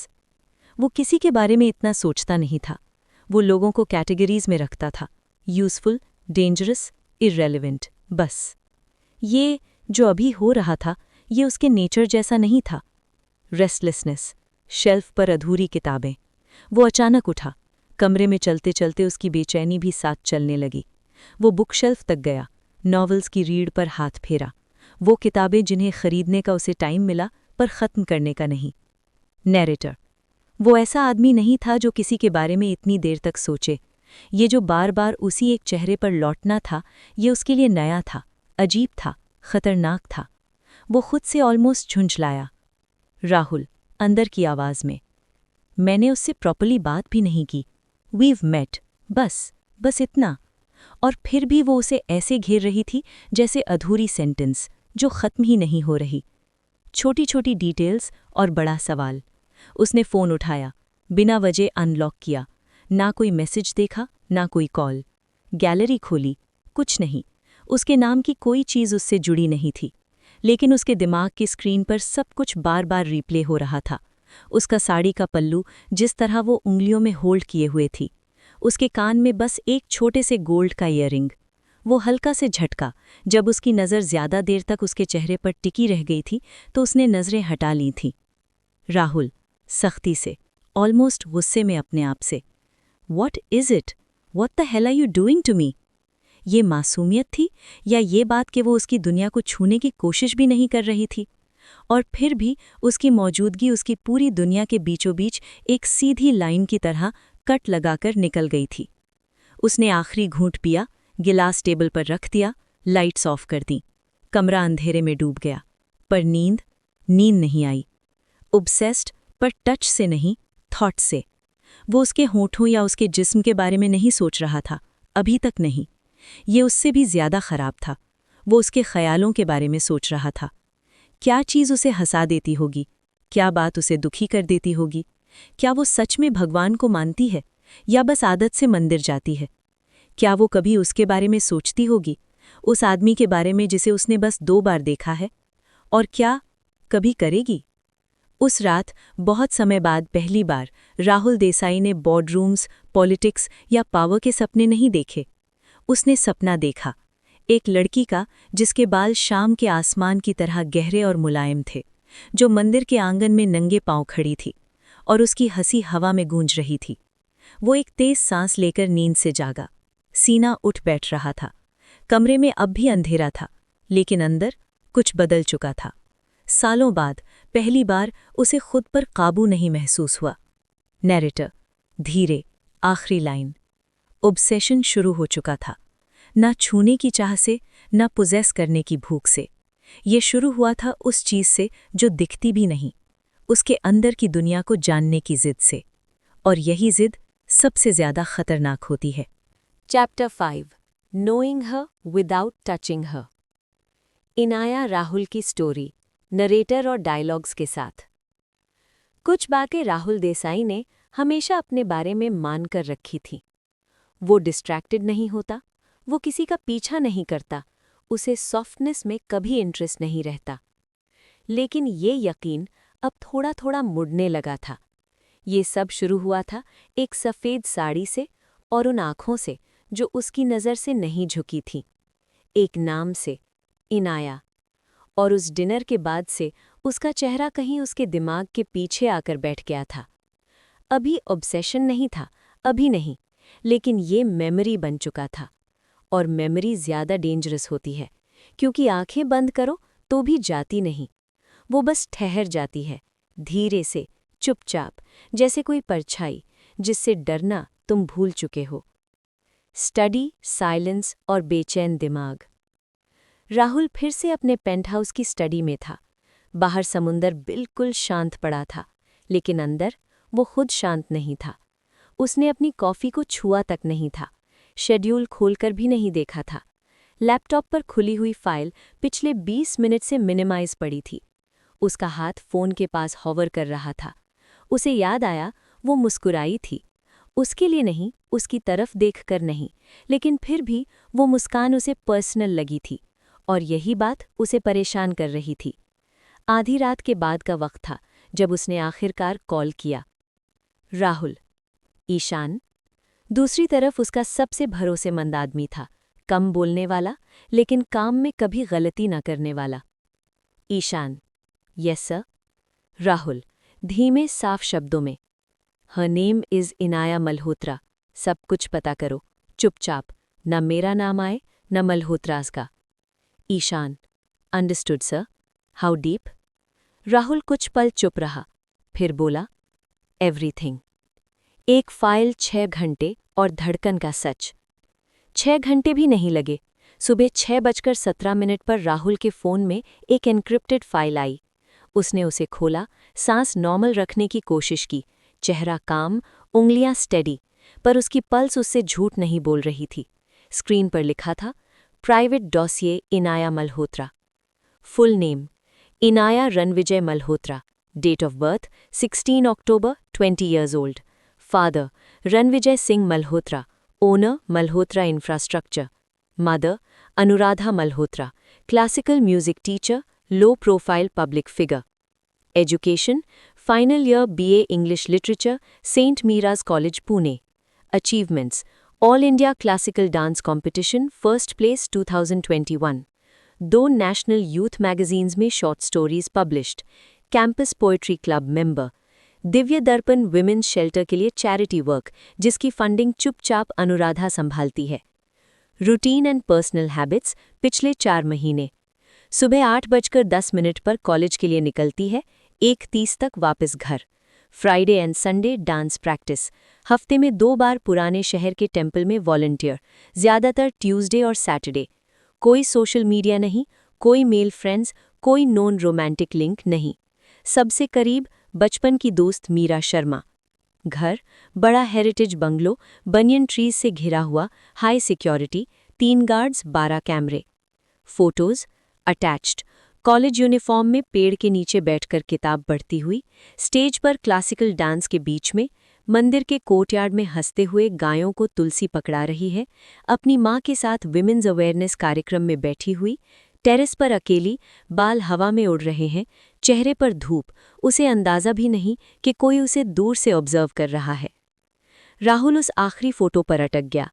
वो किसी के बारे में इतना सोचता नहीं था, वो लोगों को कैटेगरीज में रखता था, यूजफुल, डेंजरस, इर्रेलेवेंट, बस। ये जो अभी हो रहा था, ये उसके नेचर जैसा नहीं था। रेस्टलेसनेस, शेल्फ पर अधूरी किताबें। वो अचानक उठा, कमरे में चलते चलते उसकी बेचैनी भी साथ चलने लगी। वो बुक शेल्फ तक गया, नॉवेल्स की रीढ़ पर हाथ फेरा, वो किताबें जिन्हें खरीदने का उसे टाइम मिला पर ख़त्म करने का नहीं। नैरेटर, वो ऐसा आदमी नहीं था जो किसी के बारे में इतनी देर तक सोचे। ये जो बार बार उसी एक चेहरे पर लौटना था, ये उसके लिए नया था, अजीब था, खतरनाक था। वो खुद से ऑलमोस्ट झुंझलाया। राहुल अंदर की आवाज़ में, मैंने उससे प्रॉपर्ली बात भी नहीं की, वीव मेट, बस इतना। और फिर भी वो उसे ऐसे घेर रही थी जैसे अधूरी सेंटेंस जो ख़त्म ही नहीं हो रही। छोटी छोटी डिटेल्स और बड़ा सवाल। उसने फ़ोन उठाया, बिना वजह अनलॉक किया, ना कोई मैसेज देखा, ना कोई कॉल। गैलरी खोली, कुछ नहीं, उसके नाम की कोई चीज़ उससे जुड़ी नहीं थी, लेकिन उसके दिमाग की स्क्रीन पर सब कुछ बार बार रिप्ले हो रहा था। उसका साड़ी का पल्लू जिस तरह वो उंगलियों में होल्ड किए हुए थी, उसके कान में बस एक छोटे से गोल्ड का ईयरिंग, वो हल्का से झटका। जब उसकी नज़र ज़्यादा देर तक उसके चेहरे पर टिकी रह गई थी तो उसने नज़रें हटा ली थीं। राहुल, सख्ती से, ऑलमोस्ट गुस्से में अपने आप से, "What is it? What the hell are you doing to me?" ये मासूमियत थी या ये बात कि वो उसकी दुनिया को छूने की कोशिश भी नहीं कर रही थी? और फिर भी उसकी मौजूदगी उसकी पूरी दुनिया के बीचों बीच एक सीधी लाइन की तरह कट लगाकर निकल गई थी। उसने आखिरी घूंट पिया, गिलास टेबल पर रख दिया, लाइट्स ऑफ कर दी। कमरा अंधेरे में डूब गया, पर नींद नहीं आई। ऑब्सेस्ड, पर टच से नहीं, थॉट से। वो उसके होठों या उसके जिस्म के बारे में नहीं सोच रहा था, अभी तक नहीं। ये उससे भी ज्यादा खराब था। वो उसके ख्यालों के बारे में सोच रहा था। क्या चीज़ उसे हंसा देती होगी? क्या बात उसे दुखी कर देती होगी? क्या वो सच में भगवान को मानती है या बस आदत से मंदिर जाती है? क्या वो कभी उसके बारे में सोचती होगी, उस आदमी के बारे में जिसे उसने बस 2 बार देखा है? और क्या कभी करेगी? उस रात बहुत समय बाद पहली बार राहुल देसाई ने बोर्डरूम्स, पॉलिटिक्स या पावर के सपने नहीं देखे। उसने सपना देखा, एक लड़की का जिसके बाल शाम के आसमान की तरह गहरे और मुलायम थे, जो मंदिर के आंगन में नंगे पांव खड़ी थी और उसकी हंसी हवा में गूंज रही थी। वो एक तेज सांस लेकर नींद से जागा। सीना उठ बैठ रहा था। कमरे में अब भी अंधेरा था, लेकिन अंदर कुछ बदल चुका था। सालों बाद पहली बार उसे खुद पर काबू नहीं महसूस हुआ। नैरेटर, धीरे, आखिरी लाइन। ऑब्सेशन शुरू हो चुका था, ना छूने की चाह से, ना पोजेस करने की भूख से। ये शुरू हुआ था उस चीज से जो दिखती भी नहीं, उसके अंदर की दुनिया को जानने की जिद से। और यही जिद सबसे ज्यादा खतरनाक होती है। Chapter 5, knowing her without touching her. Inaya Rahul की स्टोरी, नरेटर और डायलॉग्स के साथ। कुछ बातें राहुल देसाई ने हमेशा अपने बारे में मान कर रखी थीं। वो डिस्ट्रैक्टेड नहीं होता, वो किसी का पीछा नहीं करता, उसे सॉफ्टनेस में कभी इंटरेस्ट नहीं रहता। लेकिन ये यकीन अब थोड़ा थोड़ा मुड़ने लगा था। ये सब शुरू हुआ था एक सफ़ेद साड़ी से और उन आँखों से जो उसकी नज़र से नहीं झुकी थीं। एक नाम से, इनाया। और उस डिनर के बाद से उसका चेहरा कहीं उसके दिमाग के पीछे आकर बैठ गया था। अभी ऑब्सेशन नहीं था, अभी नहीं, लेकिन ये मेमोरी बन चुका था। और मेमोरी ज़्यादा डेंजरस होती है, क्योंकि आंखें बंद करो तो भी जाती नहीं। वो बस ठहर जाती है, धीरे से, चुपचाप, जैसे कोई परछाई जिससे डरना तुम भूल चुके हो। स्टडी, साइलेंस और बेचैन दिमाग। राहुल फिर से अपने पेंटहाउस की स्टडी में था। बाहर समुंदर बिल्कुल शांत पड़ा था, लेकिन अंदर वो खुद शांत नहीं था। उसने अपनी कॉफ़ी को छुआ तक नहीं था, शेड्यूल खोलकर भी नहीं देखा था। लैपटॉप पर खुली हुई फाइल पिछले 20 मिनट से मिनिमाइज पड़ी थी। उसका हाथ फ़ोन के पास हॉवर कर रहा था। उसे याद आया, वो मुस्कुराई थी। उसके लिए नहीं, उसकी तरफ देखकर नहीं, लेकिन फिर भी वो मुस्कान उसे पर्सनल लगी थी, और यही बात उसे परेशान कर रही थी। आधी रात के बाद का वक्त था जब उसने आखिरकार कॉल किया। राहुल। ईशान। दूसरी तरफ उसका सबसे भरोसेमंद आदमी था, कम बोलने वाला, लेकिन काम में कभी गलती न करने वाला। ईशान। Yes sir. राहुल, धीमे साफ शब्दों में। Her name is Inaya Malhotra. सब कुछ पता करो, चुपचाप, न मेरा नाम आए न मल्होत्रास का। Ishaan. Understood sir. How deep? Rahul कुछ पल चुप रहा, फिर बोला, एवरीथिंग। एक फाइल 6 घंटे और धड़कन का सच। 6 घंटे भी नहीं लगे। सुबह 6:17 पर राहुल के फ़ोन में एक एन्क्रिप्टेड फाइल आई। उसने उसे खोला, सांस नॉर्मल रखने की कोशिश की, चेहरा काम, उंगलियां स्टेडी, पर उसकी पल्स उससे झूठ नहीं बोल रही थी। स्क्रीन पर लिखा था, private dossier Inaya Malhotra. Full name, Inaya Ranvijay Malhotra. Date of birth 16 October, 20 years old. Father, Ranvijay Singh Malhotra, owner, Malhotra Infrastructure. Mother, Anuradha Malhotra, classical music teacher, low-profile public figure. Education, final year BA English Literature, St. Mira's College, Pune. Achievements, All India classical dance competition first place 2021, 2 national youth magazines में short stories published, campus poetry club member, Divya Darpan women's shelter के लिए charity work जिसकी funding चुपचाप अनुराधा संभालती है। Routine and personal habits पिछले 4 महीने। सुबह 8:10 पर कॉलेज के लिए निकलती है, 1:30 तक वापस घर। Friday and Sunday dance practice, हफ्ते में 2 बार पुराने शहर के टेम्पल में वॉलंटियर, ज़्यादातर ट्यूसडे और सैटरडे। कोई सोशल मीडिया नहीं, कोई मेल फ्रेंड्स, कोई नॉन रोमांटिक लिंक नहीं। सबसे करीब बचपन की दोस्त मीरा शर्मा। घर बड़ा हेरिटेज बंगलो, बनियन ट्रीज से घिरा हुआ, हाई सिक्योरिटी, 3 गार्ड्स, 12 कैमरे। फोटोज अटैच्ड, कॉलेज यूनिफॉर्म में पेड़ के नीचे बैठकर किताब पढ़ती हुई, स्टेज पर क्लासिकल डांस के बीच में, मंदिर के कोर्टयार्ड में हंसते हुए गायों को तुलसी पकड़ा रही है, अपनी माँ के साथ विमेंस अवेयरनेस कार्यक्रम में बैठी हुई, टेरेस पर अकेली, बाल हवा में उड़ रहे हैं, चेहरे पर धूप, उसे अंदाज़ा भी नहीं कि कोई उसे दूर से ऑब्जर्व कर रहा है। राहुल उस आखिरी फोटो पर अटक गया।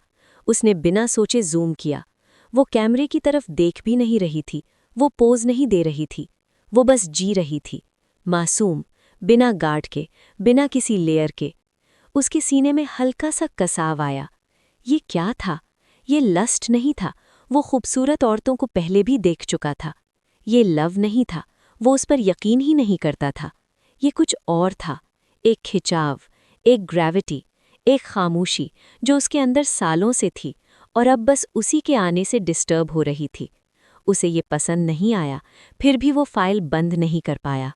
उसने बिना सोचे जूम किया। वो कैमरे की तरफ देख भी नहीं रही थी, वो पोज नहीं दे रही थी, वो बस जी रही थी, मासूम, बिना गार्ड के, बिना किसी लेयर के। उसके सीने में हल्का सा कसाव आया। ये क्या था? ये लस्ट नहीं था, वो खूबसूरत औरतों को पहले भी देख चुका था। ये लव नहीं था, वो उस पर यकीन ही नहीं करता था। ये कुछ और था, एक खिंचाव, एक ग्रेविटी, एक खामोशी जो उसके अंदर सालों से थी और अब बस उसी के आने से डिस्टर्ब हो रही थी। उसे ये पसंद नहीं आया, फिर भी वो फाइल बंद नहीं कर पाया।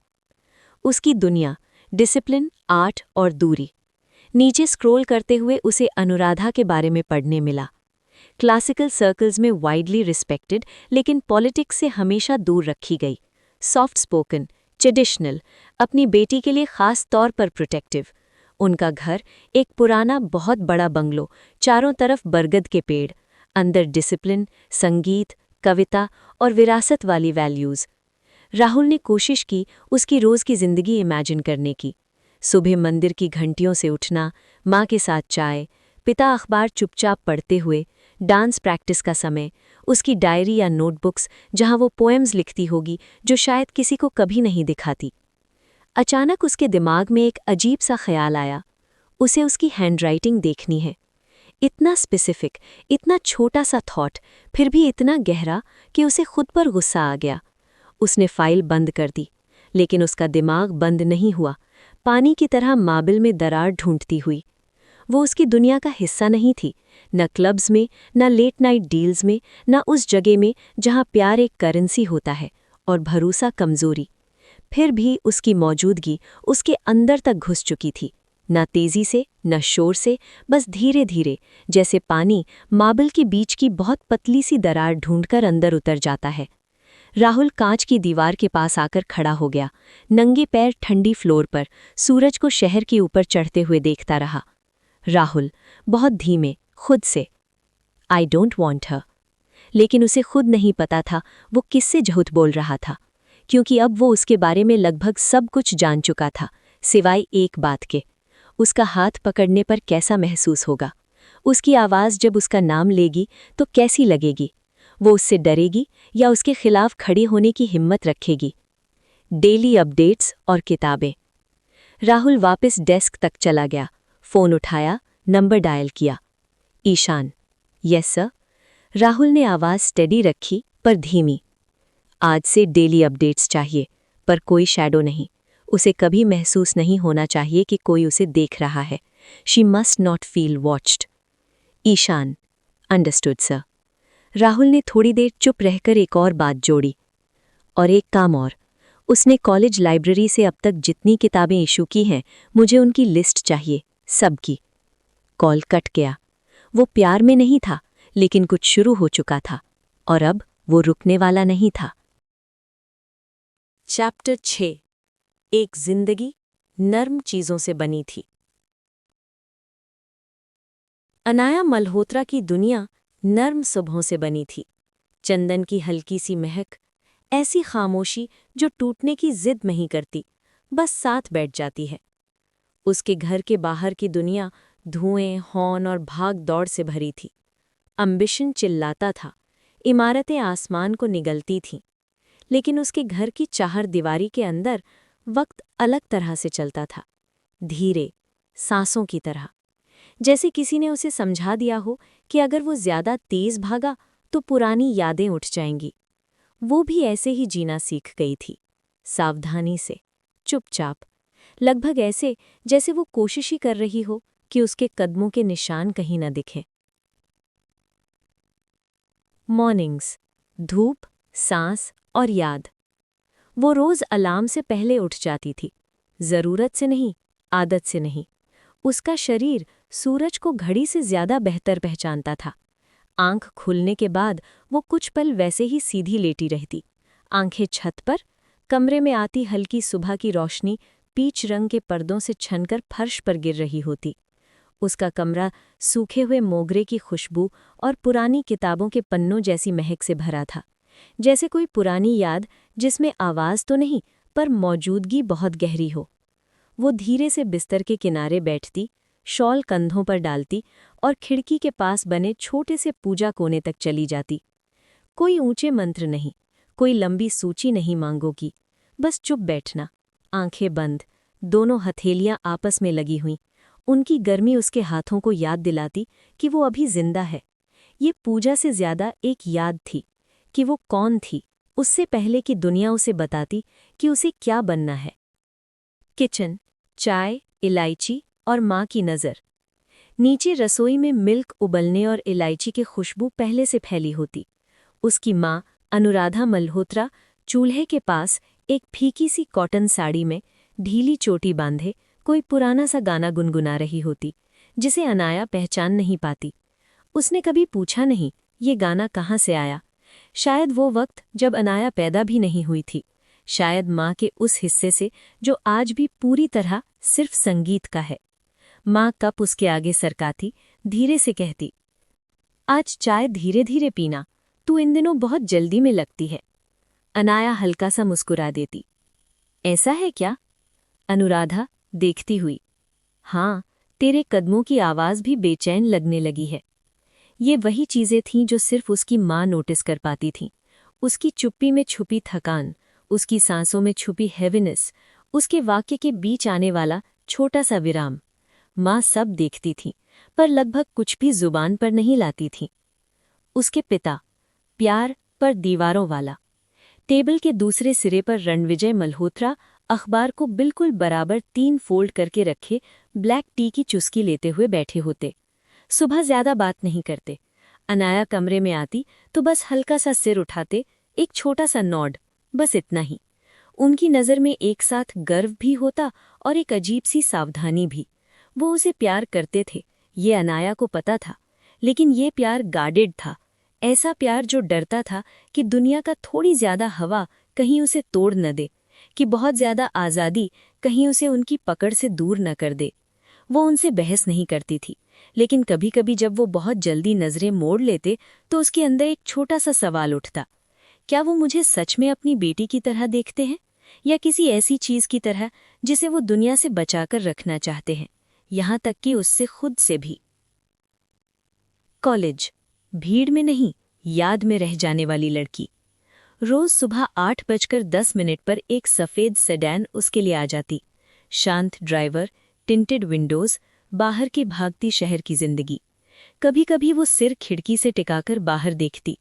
उसकी दुनिया, डिसिप्लिन, आर्ट और दूरी। नीचे स्क्रॉल करते हुए उसे अनुराधा के बारे में पढ़ने मिला। क्लासिकल सर्कल्स में वाइडली रिस्पेक्टेड, लेकिन पॉलिटिक्स से हमेशा दूर रखी गई। सॉफ्ट स्पोकन, ट्रेडिशनल, अपनी बेटी के लिए खास तौर पर प्रोटेक्टिव। उनका घर एक पुराना बहुत बड़ा बंगलो, चारों तरफ बरगद के पेड़, अंदर डिसिप्लिन, संगीत, कविता और विरासत वाली वैल्यूज़। राहुल ने कोशिश की उसकी रोज़ की ज़िंदगी इमेजिन करने की। सुबह मंदिर की घंटियों से उठना, माँ के साथ चाय, पिता अखबार चुपचाप पढ़ते हुए, डांस प्रैक्टिस का समय, उसकी डायरी या नोटबुक्स जहाँ वो पोएम्स लिखती होगी जो शायद किसी को कभी नहीं दिखाती। अचानक उसके दिमाग में एक अजीब सा ख्याल आया। उसे उसकी हैंडराइटिंग देखनी है। इतना स्पेसिफिक, इतना छोटा सा थॉट, फिर भी इतना गहरा कि उसे खुद पर गुस्सा आ गया। उसने फाइल बंद कर दी, लेकिन उसका दिमाग बंद नहीं हुआ, पानी की तरह मार्बल में दरार ढूंढती हुई। वो उसकी दुनिया का हिस्सा नहीं थी, न क्लब्स में, न लेट नाइट डील्स में, न उस जगह में जहाँ प्यार एक करेंसी होता है और भरोसा कमजोरी। फिर भी उसकी मौजूदगी उसके अंदर तक घुस चुकी थी, न तेजी से, न शोर से, बस धीरे धीरे, जैसे पानी मार्बल के बीच की बहुत पतली सी दरार ढूंढकर अंदर उतर जाता है। राहुल कांच की दीवार के पास आकर खड़ा हो गया, नंगे पैर ठंडी फ्लोर पर, सूरज को शहर के ऊपर चढ़ते हुए देखता रहा। राहुल, बहुत धीमे, खुद से, आई डोंट वॉन्ट हर। लेकिन उसे खुद नहीं पता था वो किससे झूठ बोल रहा था, क्योंकि अब वो उसके बारे में लगभग सब कुछ जान चुका था, सिवाय एक बात के, उसका हाथ पकड़ने पर कैसा महसूस होगा, उसकी आवाज़ जब उसका नाम लेगी तो कैसी लगेगी, वो उससे डरेगी या उसके खिलाफ खड़े होने की हिम्मत रखेगी। डेली अपडेट्स और किताबें। राहुल वापस डेस्क तक चला गया, फ़ोन उठाया, नंबर डायल किया। ईशान। Yes sir. राहुल ने आवाज़ स्टेडी रखी पर धीमी। आज से डेली अपडेट्स चाहिए, पर कोई शैडो नहीं। उसे कभी महसूस नहीं होना चाहिए कि कोई उसे देख रहा है। She must not feel watched. Ishaan. Understood sir. Rahul ने थोड़ी देर चुप रहकर एक और बात जोड़ी। और एक काम और, उसने कॉलेज लाइब्रेरी से अब तक जितनी किताबें इशू की हैं, मुझे उनकी लिस्ट चाहिए, सबकी। कॉल कट गया। वो प्यार में नहीं था, लेकिन कुछ शुरू हो चुका था, और अब वो रुकने वाला नहीं था। चैप्टर 6। एक जिंदगी नर्म चीजों से बनी थी। अनाया मल्होत्रा की दुनिया नर्म सुबहों से बनी थी। चंदन की हल्की सी महक, ऐसी खामोशी जो टूटने की जिद नहीं करती, बस साथ बैठ जाती है। उसके घर के बाहर की दुनिया धुएं, हॉर्न और भाग दौड़ से भरी थी। अम्बिशन चिल्लाता था, इमारतें आसमान को निगलती थीं, लेकिन उसके घर की चाहर दीवारी के अंदर वक्त अलग तरह से चलता था, धीरे, सांसों की तरह, जैसे किसी ने उसे समझा दिया हो कि अगर वो ज्यादा तेज भागा तो पुरानी यादें उठ जाएंगी। वो भी ऐसे ही जीना सीख गई थी, सावधानी से, चुपचाप, लगभग ऐसे जैसे वो कोशिश ही कर रही हो कि उसके कदमों के निशान कहीं न दिखें। मॉर्निंग्स, धूप, सांस और याद। वो रोज अलार्म से पहले उठ जाती थी, जरूरत से नहीं, आदत से नहीं। उसका शरीर सूरज को घड़ी से ज्यादा बेहतर पहचानता था। आंख खुलने के बाद वो कुछ पल वैसे ही सीधी लेटी रहती, आंखें छत पर, कमरे में आती हल्की सुबह की रोशनी पीच रंग के पर्दों से छनकर फर्श पर गिर रही होती। उसका कमरा सूखे हुए मोगरे की खुशबू और पुरानी किताबों के पन्नों जैसी महक से भरा था, जैसे कोई पुरानी याद जिसमें आवाज़ तो नहीं पर मौजूदगी बहुत गहरी हो। वो धीरे से बिस्तर के किनारे बैठती, शॉल कंधों पर डालती और खिड़की के पास बने छोटे से पूजा कोने तक चली जाती। कोई ऊंचे मंत्र नहीं, कोई लंबी सूची नहीं मांगों की, बस चुप बैठना, आंखें बंद, दोनों हथेलियां आपस में लगी हुईं। उनकी गर्मी उसके हाथों को याद दिलाती कि वो अभी जिंदा है। ये पूजा से ज्यादा एक याद थी कि वो कौन थी, उससे पहले कि दुनिया उसे बताती कि उसे क्या बनना है। किचन, चाय, इलायची और माँ की नज़र। नीचे रसोई में मिल्क उबलने और इलायची की खुशबू पहले से फैली होती। उसकी माँ, अनुराधा मल्होत्रा, चूल्हे के पास एक फीकी सी कॉटन साड़ी में, ढीली चोटी बांधे, कोई पुराना सा गाना गुनगुना रही होती, जिसे अनाया पहचान नहीं पाती। उसने कभी पूछा नहीं, ये गाना कहाँ से आया। शायद वो वक्त जब अनाया पैदा भी नहीं हुई थी, शायद माँ के उस हिस्से से जो आज भी पूरी तरह सिर्फ संगीत का है। माँ कप उसके आगे सरकाती, धीरे से कहती, आज चाय धीरे धीरे पीना, तू इन दिनों बहुत जल्दी में लगती है। अनाया हल्का सा मुस्कुरा देती। ऐसा है क्या? अनुराधा देखती हुई। हाँ, तेरे कदमों की आवाज़ भी बेचैन लगने लगी है। ये वही चीज़ें थीं जो सिर्फ उसकी माँ नोटिस कर पाती थीं। उसकी चुप्पी में छुपी थकान, उसकी सांसों में छुपी हैवीनेस, उसके वाक्य के बीच आने वाला छोटा सा विराम। माँ सब देखती थी, पर लगभग कुछ भी जुबान पर नहीं लाती थी। उसके पिता, प्यार पर दीवारों वाला। टेबल के दूसरे सिरे पर रणविजय मल्होत्रा अखबार को बिल्कुल बराबर 3 फोल्ड करके रखे ब्लैक टी की चुस्की लेते हुए बैठे होते। सुबह ज्यादा बात नहीं करते। अनाया कमरे में आती तो बस हल्का सा सिर उठाते, एक छोटा सा नॉड, बस इतना ही। उनकी नज़र में एक साथ गर्व भी होता और एक अजीब सी सावधानी भी। वो उसे प्यार करते थे, ये अनाया को पता था, लेकिन ये प्यार गार्डेड था। ऐसा प्यार जो डरता था कि दुनिया का थोड़ी ज्यादा हवा कहीं उसे तोड़ न दे, कि बहुत ज्यादा आज़ादी कहीं उसे उनकी पकड़ से दूर न कर दे। वो उनसे बहस नहीं करती थी, लेकिन कभी कभी जब वो बहुत जल्दी नजरें मोड़ लेते तो उसके अंदर एक छोटा सा सवाल उठता, क्या वो मुझे सच में अपनी बेटी की तरह देखते हैं या किसी ऐसी चीज की तरह जिसे वो दुनिया से बचाकर रखना चाहते हैं, यहां तक कि उससे खुद से भी। कॉलेज, भीड़ में नहीं, याद में रह जाने वाली लड़की। रोज सुबह 8:10 पर एक सफ़ेद सेडान उसके लिए आ जाती। शांत ड्राइवर, टिंटेड विंडोज, बाहर की भागती शहर की जिंदगी। कभी कभी वो सिर खिड़की से टिकाकर बाहर देखती,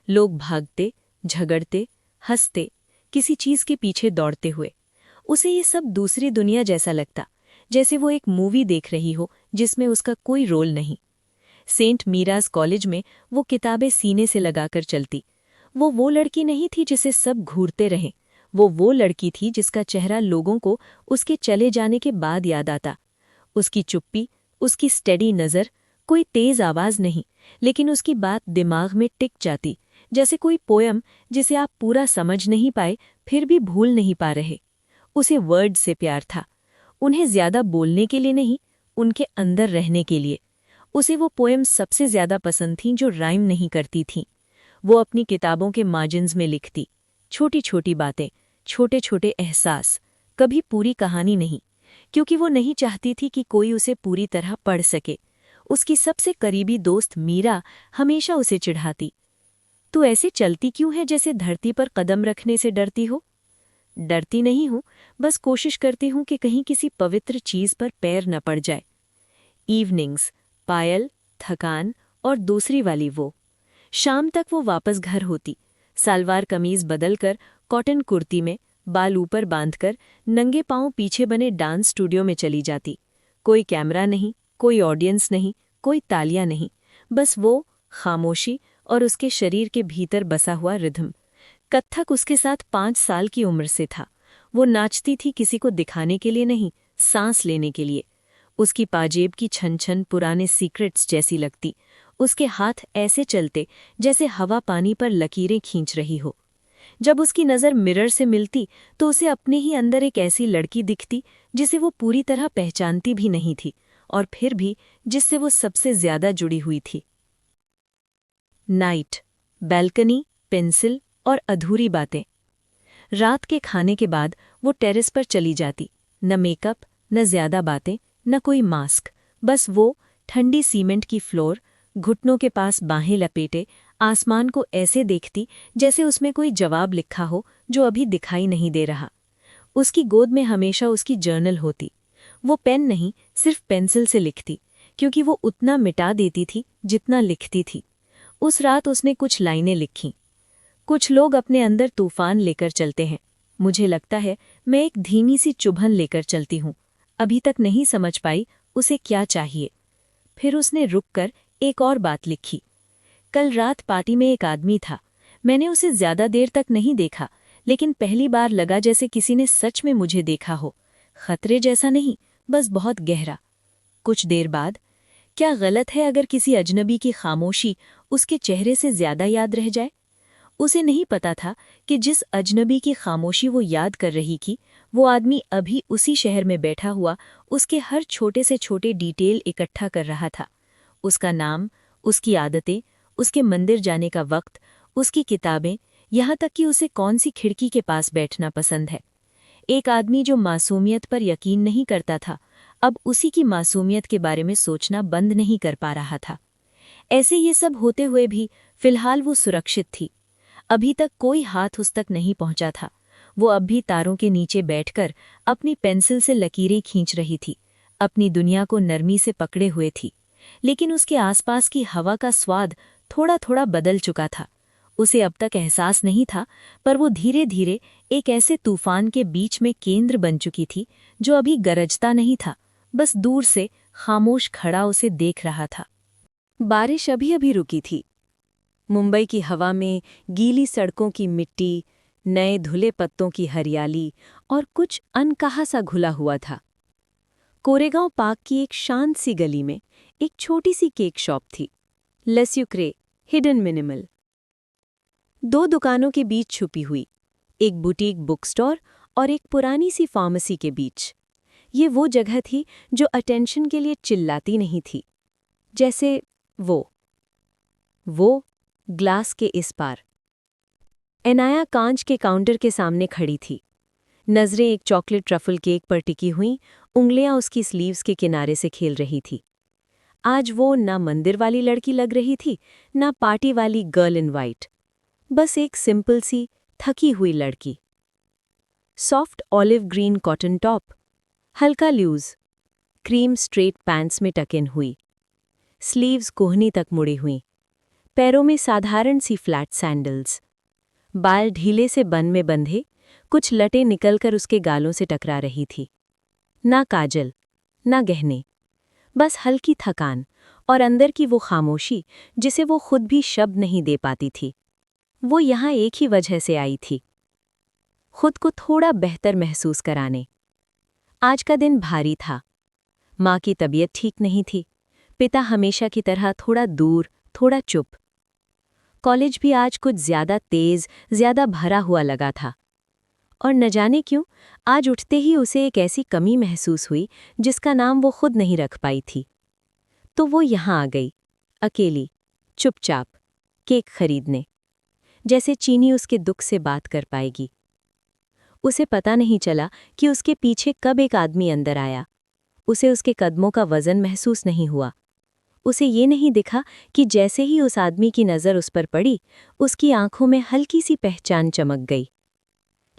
लोग भागते, झगड़ते, हंसते, किसी चीज के पीछे दौड़ते हुए। उसे ये सब दूसरी दुनिया जैसा लगता, जैसे वो एक मूवी देख रही हो जिसमें उसका कोई रोल नहीं। सेंट मीराज कॉलेज में वो किताबें सीने से लगाकर चलती। वो लड़की नहीं थी जिसे सब घूरते रहें। वो लड़की थी जिसका चेहरा लोगों को उसके चले जाने के बाद याद आता। उसकी चुप्पी, उसकी स्टेडी नज़र, कोई तेज आवाज नहीं, लेकिन उसकी बात दिमाग में टिक जाती, जैसे कोई पोयम जिसे आप पूरा समझ नहीं पाए फिर भी भूल नहीं पा रहे। उसे वर्ड से प्यार था, उन्हें ज्यादा बोलने के लिए नहीं, उनके अंदर रहने के लिए। उसे वो पोएम सबसे ज्यादा पसंद थीं जो राइम नहीं करती थीं। वो अपनी किताबों के मार्जिन्स में लिखती, छोटी छोटी बातें, छोटे छोटे एहसास, कभी पूरी कहानी नहीं, क्योंकि वो नहीं चाहती थी कि कोई उसे पूरी तरह पढ़ सके। उसकी सबसे करीबी दोस्त मीरा हमेशा उसे चिढ़ाती, तू ऐसे चलती क्यों है जैसे धरती पर कदम रखने से डरती हो? डरती नहीं हूं, बस कोशिश करती हूं कि कहीं किसी पवित्र चीज पर पैर न पड़ जाए। इवनिंग्स, पायल, थकान और दूसरी वाली वो। शाम तक वो वापस घर होती, सलवार कमीज बदलकर कॉटन कुर्ती में, बाल ऊपर बांधकर नंगे पांव पीछे बने डांस स्टूडियो में चली जाती। कोई कैमरा नहीं, कोई ऑडियंस नहीं, कोई तालियां नहीं, बस वो खामोशी और उसके शरीर के भीतर बसा हुआ रिधम। कत्थक उसके साथ 5 साल की उम्र से था। वो नाचती थी किसी को दिखाने के लिए नहीं, सांस लेने के लिए। उसकी पाजेब की छन छन पुराने सीक्रेट्स जैसी लगती। उसके हाथ ऐसे चलते जैसे हवा पानी पर लकीरें खींच रही हो। जब उसकी नज़र मिरर से मिलती तो उसे अपने ही अंदर एक ऐसी लड़की दिखती जिसे वो पूरी तरह पहचानती भी नहीं थी, और फिर भी जिससे वो सबसे ज्यादा जुड़ी हुई थी। नाइट, बैल्कनी, पेंसिल और अधूरी बातें। रात के खाने के बाद वो टेरेस पर चली जाती। न मेकअप, न ज्यादा बातें, न कोई मास्क, बस वो ठंडी सीमेंट की फ्लोर, घुटनों के पास बाहें लपेटे, आसमान को ऐसे देखती जैसे उसमें कोई जवाब लिखा हो जो अभी दिखाई नहीं दे रहा। उसकी गोद में हमेशा उसकी जर्नल होती। वो पेन नहीं, सिर्फ पेंसिल से लिखती, क्योंकि वो उतना मिटा देती थी जितना लिखती थी। उस रात उसने कुछ लाइनें लिखीं। कुछ लोग अपने अंदर तूफान लेकर चलते हैं, मुझे लगता है मैं एक धीमी सी चुभन लेकर चलती हूँ। अभी तक नहीं समझ पाई उसे क्या चाहिए। फिर उसने रुककर एक और बात लिखी। कल रात पार्टी में एक आदमी था। मैंने उसे ज्यादा देर तक नहीं देखा, लेकिन पहली बार लगा जैसे किसी ने सच में मुझे देखा हो। खतरे जैसा नहीं, बस बहुत गहरा। कुछ देर बाद, क्या गलत है अगर किसी अजनबी की खामोशी उसके चेहरे से ज्यादा याद रह जाए? उसे नहीं पता था कि जिस अजनबी की खामोशी वो याद कर रही थी, वो आदमी अभी उसी शहर में बैठा हुआ उसके हर छोटे से छोटे डिटेल इकट्ठा कर रहा था। उसका नाम, उसकी आदतें, उसके मंदिर जाने का वक्त, उसकी किताबें, यहाँ तक कि उसे कौन सी खिड़की के पास बैठना पसंद है। एक आदमी जो मासूमियत पर यकीन नहीं करता था, अब उसी की मासूमियत के बारे में सोचना बंद नहीं कर पा रहा था। ऐसे ये सब होते हुए भी फिलहाल वो सुरक्षित थी। अभी तक कोई हाथ उस तक नहीं पहुंचा था। वो अब भी तारों के नीचे बैठकर अपनी पेंसिल से लकीरें खींच रही थी, अपनी दुनिया को नरमी से पकड़े हुए थी। लेकिन उसके आसपास की हवा का स्वाद थोड़ा थोड़ा बदल चुका था। उसे अब तक एहसास नहीं था, पर वो धीरे धीरे एक ऐसे तूफान के बीच में केंद्र बन चुकी थी जो अभी गरजता नहीं था, बस दूर से खामोश खड़ा उसे देख रहा था। बारिश अभी अभी रुकी थी। मुंबई की हवा में गीली सड़कों की मिट्टी, नए धुले पत्तों की हरियाली और कुछ अनकहा सा घुला हुआ था। कोरेगांव पार्क की एक शांत सी गली में एक छोटी सी केक शॉप थी, लेस्युक्रे, हिडन मिनिमल। 2 दुकानों के बीच छुपी हुई, एक बुटीक बुक स्टोर और एक पुरानी सी फार्मेसी के बीच। ये वो जगह थी जो अटेंशन के लिए चिल्लाती नहीं थी, जैसे वो ग्लास के इस पार। एनाया कांच के काउंटर के सामने खड़ी थी, नजरें एक चॉकलेट ट्रफल केक पर टिकी हुईं, उंगलियां उसकी स्लीव्स के किनारे से खेल रही थी। आज वो ना मंदिर वाली लड़की लग रही थी, ना पार्टी वाली गर्ल इन वाइट, बस एक सिंपल सी थकी हुई लड़की। Soft olive green cotton top, हल्का लूज, क्रीम स्ट्रेट पैंट्स में टक इन हुई, स्लीव्स कोहनी तक मुड़ी हुई, पैरों में साधारण सी फ्लैट सैंडल्स, बाल ढीले से बन में बंधे, कुछ लटें निकलकर उसके गालों से टकरा रही थी। ना काजल, ना गहने, बस हल्की थकान और अंदर की वो खामोशी जिसे वो खुद भी शब्द नहीं दे पाती थी। वो यहाँ एक ही वजह से आई थी, खुद को थोड़ा बेहतर महसूस कराने। आज का दिन भारी था। माँ की तबीयत ठीक नहीं थी, पिता हमेशा की तरह थोड़ा दूर, थोड़ा चुप। कॉलेज भी आज कुछ ज्यादा तेज, ज्यादा भरा हुआ लगा था। और न जाने क्यों आज उठते ही उसे एक ऐसी कमी महसूस हुई जिसका नाम वो खुद नहीं रख पाई थी। तो वो यहाँ आ गई, अकेली, चुपचाप, केक खरीदने, जैसे चीनी उसके दुख से बात कर पाएगी। उसे पता नहीं चला कि उसके पीछे कब एक आदमी अंदर आया। उसे उसके कदमों का वजन महसूस नहीं हुआ। उसे ये नहीं दिखा कि जैसे ही उस आदमी की नज़र उस पर पड़ी, उसकी आंखों में हल्की सी पहचान चमक गई।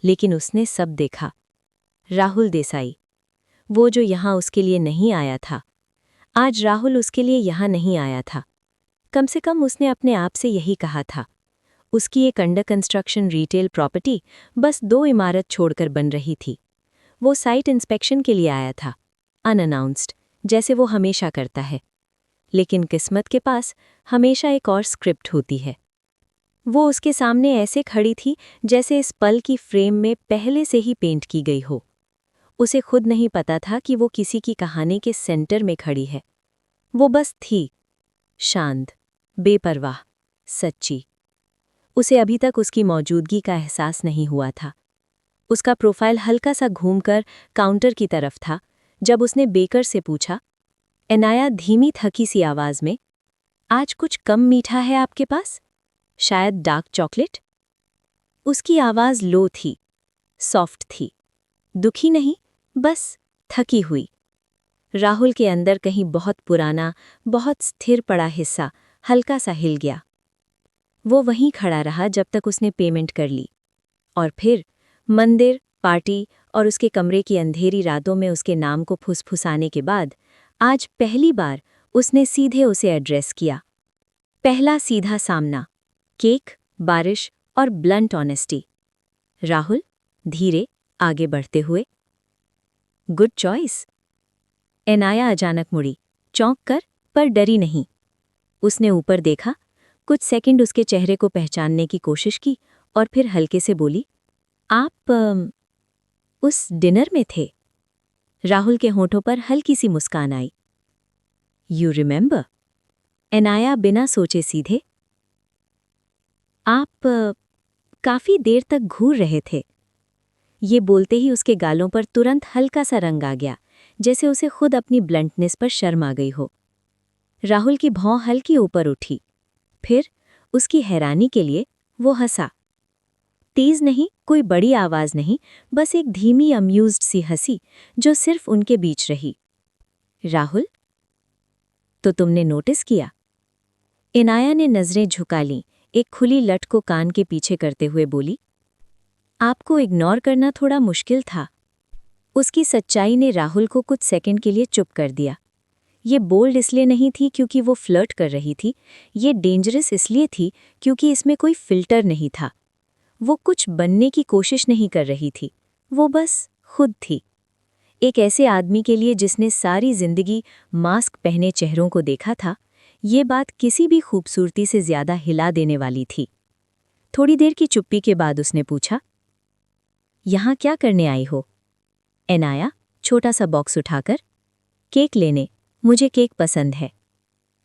लेकिन उसने सब देखा। राहुल देसाई, वो जो यहाँ उसके लिए नहीं आया था। आज राहुल उसके लिए यहाँ नहीं आया था। कम से कम उसने अपने आप से यही कहा था। उसकी एक अंडर कंस्ट्रक्शन रिटेल प्रॉपर्टी बस 2 इमारत छोड़कर बन रही थी। वो साइट इंस्पेक्शन के लिए आया था, अनअनाउंस्ड, जैसे वो हमेशा करता है। लेकिन किस्मत के पास हमेशा एक और स्क्रिप्ट होती है। वो उसके सामने ऐसे खड़ी थी जैसे इस पल की फ्रेम में पहले से ही पेंट की गई हो। उसे खुद नहीं पता था कि वो किसी की कहानी के सेंटर में खड़ी है। वो बस थी, शांत, बेपरवाह, सच्ची। उसे अभी तक उसकी मौजूदगी का एहसास नहीं हुआ था। उसका प्रोफाइल हल्का सा घूमकर काउंटर की तरफ था जब उसने बेकर से पूछा, एनाया धीमी थकी सी आवाज में, आज कुछ कम मीठा है आपके पास? शायद डार्क चॉकलेट? उसकी आवाज लो थी, सॉफ्ट थी, दुखी नहीं, बस थकी हुई। राहुल के अंदर कहीं बहुत पुराना, बहुत स्थिर पड़ा हिस्सा हल्का सा हिल गया। वो वहीं खड़ा रहा जब तक उसने पेमेंट कर ली। और फिर मंदिर, पार्टी और उसके कमरे की अंधेरी रातों में उसके नाम को फुसफुसाने के बाद आज पहली बार उसने सीधे उसे एड्रेस किया। पहला सीधा सामना, केक, बारिश और ब्लंट ऑनेस्टी। राहुल, धीरे आगे बढ़ते हुए। Good choice. एनाया अचानक मुड़ी, चौंक कर, पर डरी नहीं। उसने ऊपर देखा, कुछ सेकंड उसके चेहरे को पहचानने की कोशिश की और फिर हल्के से बोली, आप उस डिनर में थे? राहुल के होठों पर हल्की सी मुस्कान आई। You remember? एनाया बिना सोचे सीधे। आप काफी देर तक घूर रहे थे। ये बोलते ही उसके गालों पर तुरंत हल्का सा रंग आ गया, जैसे उसे खुद अपनी ब्लंटनेस पर शर्म आ गई हो। राहुल की भौं हल्की ऊपर उठी। फिर उसकी हैरानी के लिए वो हंसा। तेज नहीं, कोई बड़ी आवाज नहीं, बस एक धीमी अम्यूज्ड सी हंसी जो सिर्फ उनके बीच रही। राहुल, तो तुमने नोटिस किया? इनाया ने नजरें झुका लीं, एक खुली लट को कान के पीछे करते हुए बोली, आपको इग्नोर करना थोड़ा मुश्किल था। उसकी सच्चाई ने राहुल को कुछ सेकंड के लिए चुप कर दिया। ये बोल्ड इसलिए नहीं थी क्योंकि वो फ्लर्ट कर रही थी, ये डेंजरस इसलिए थी क्योंकि इसमें कोई फिल्टर नहीं था। वो कुछ बनने की कोशिश नहीं कर रही थी, वो बस खुद थी। एक ऐसे आदमी के लिए जिसने सारी जिंदगी मास्क पहने चेहरों को देखा था, ये बात किसी भी खूबसूरती से ज्यादा हिला देने वाली थी। थोड़ी देर की चुप्पी के बाद उसने पूछा, यहाँ क्या करने आई हो? एनाया, छोटा सा बॉक्स उठाकर, केक लेने, मुझे केक पसंद है।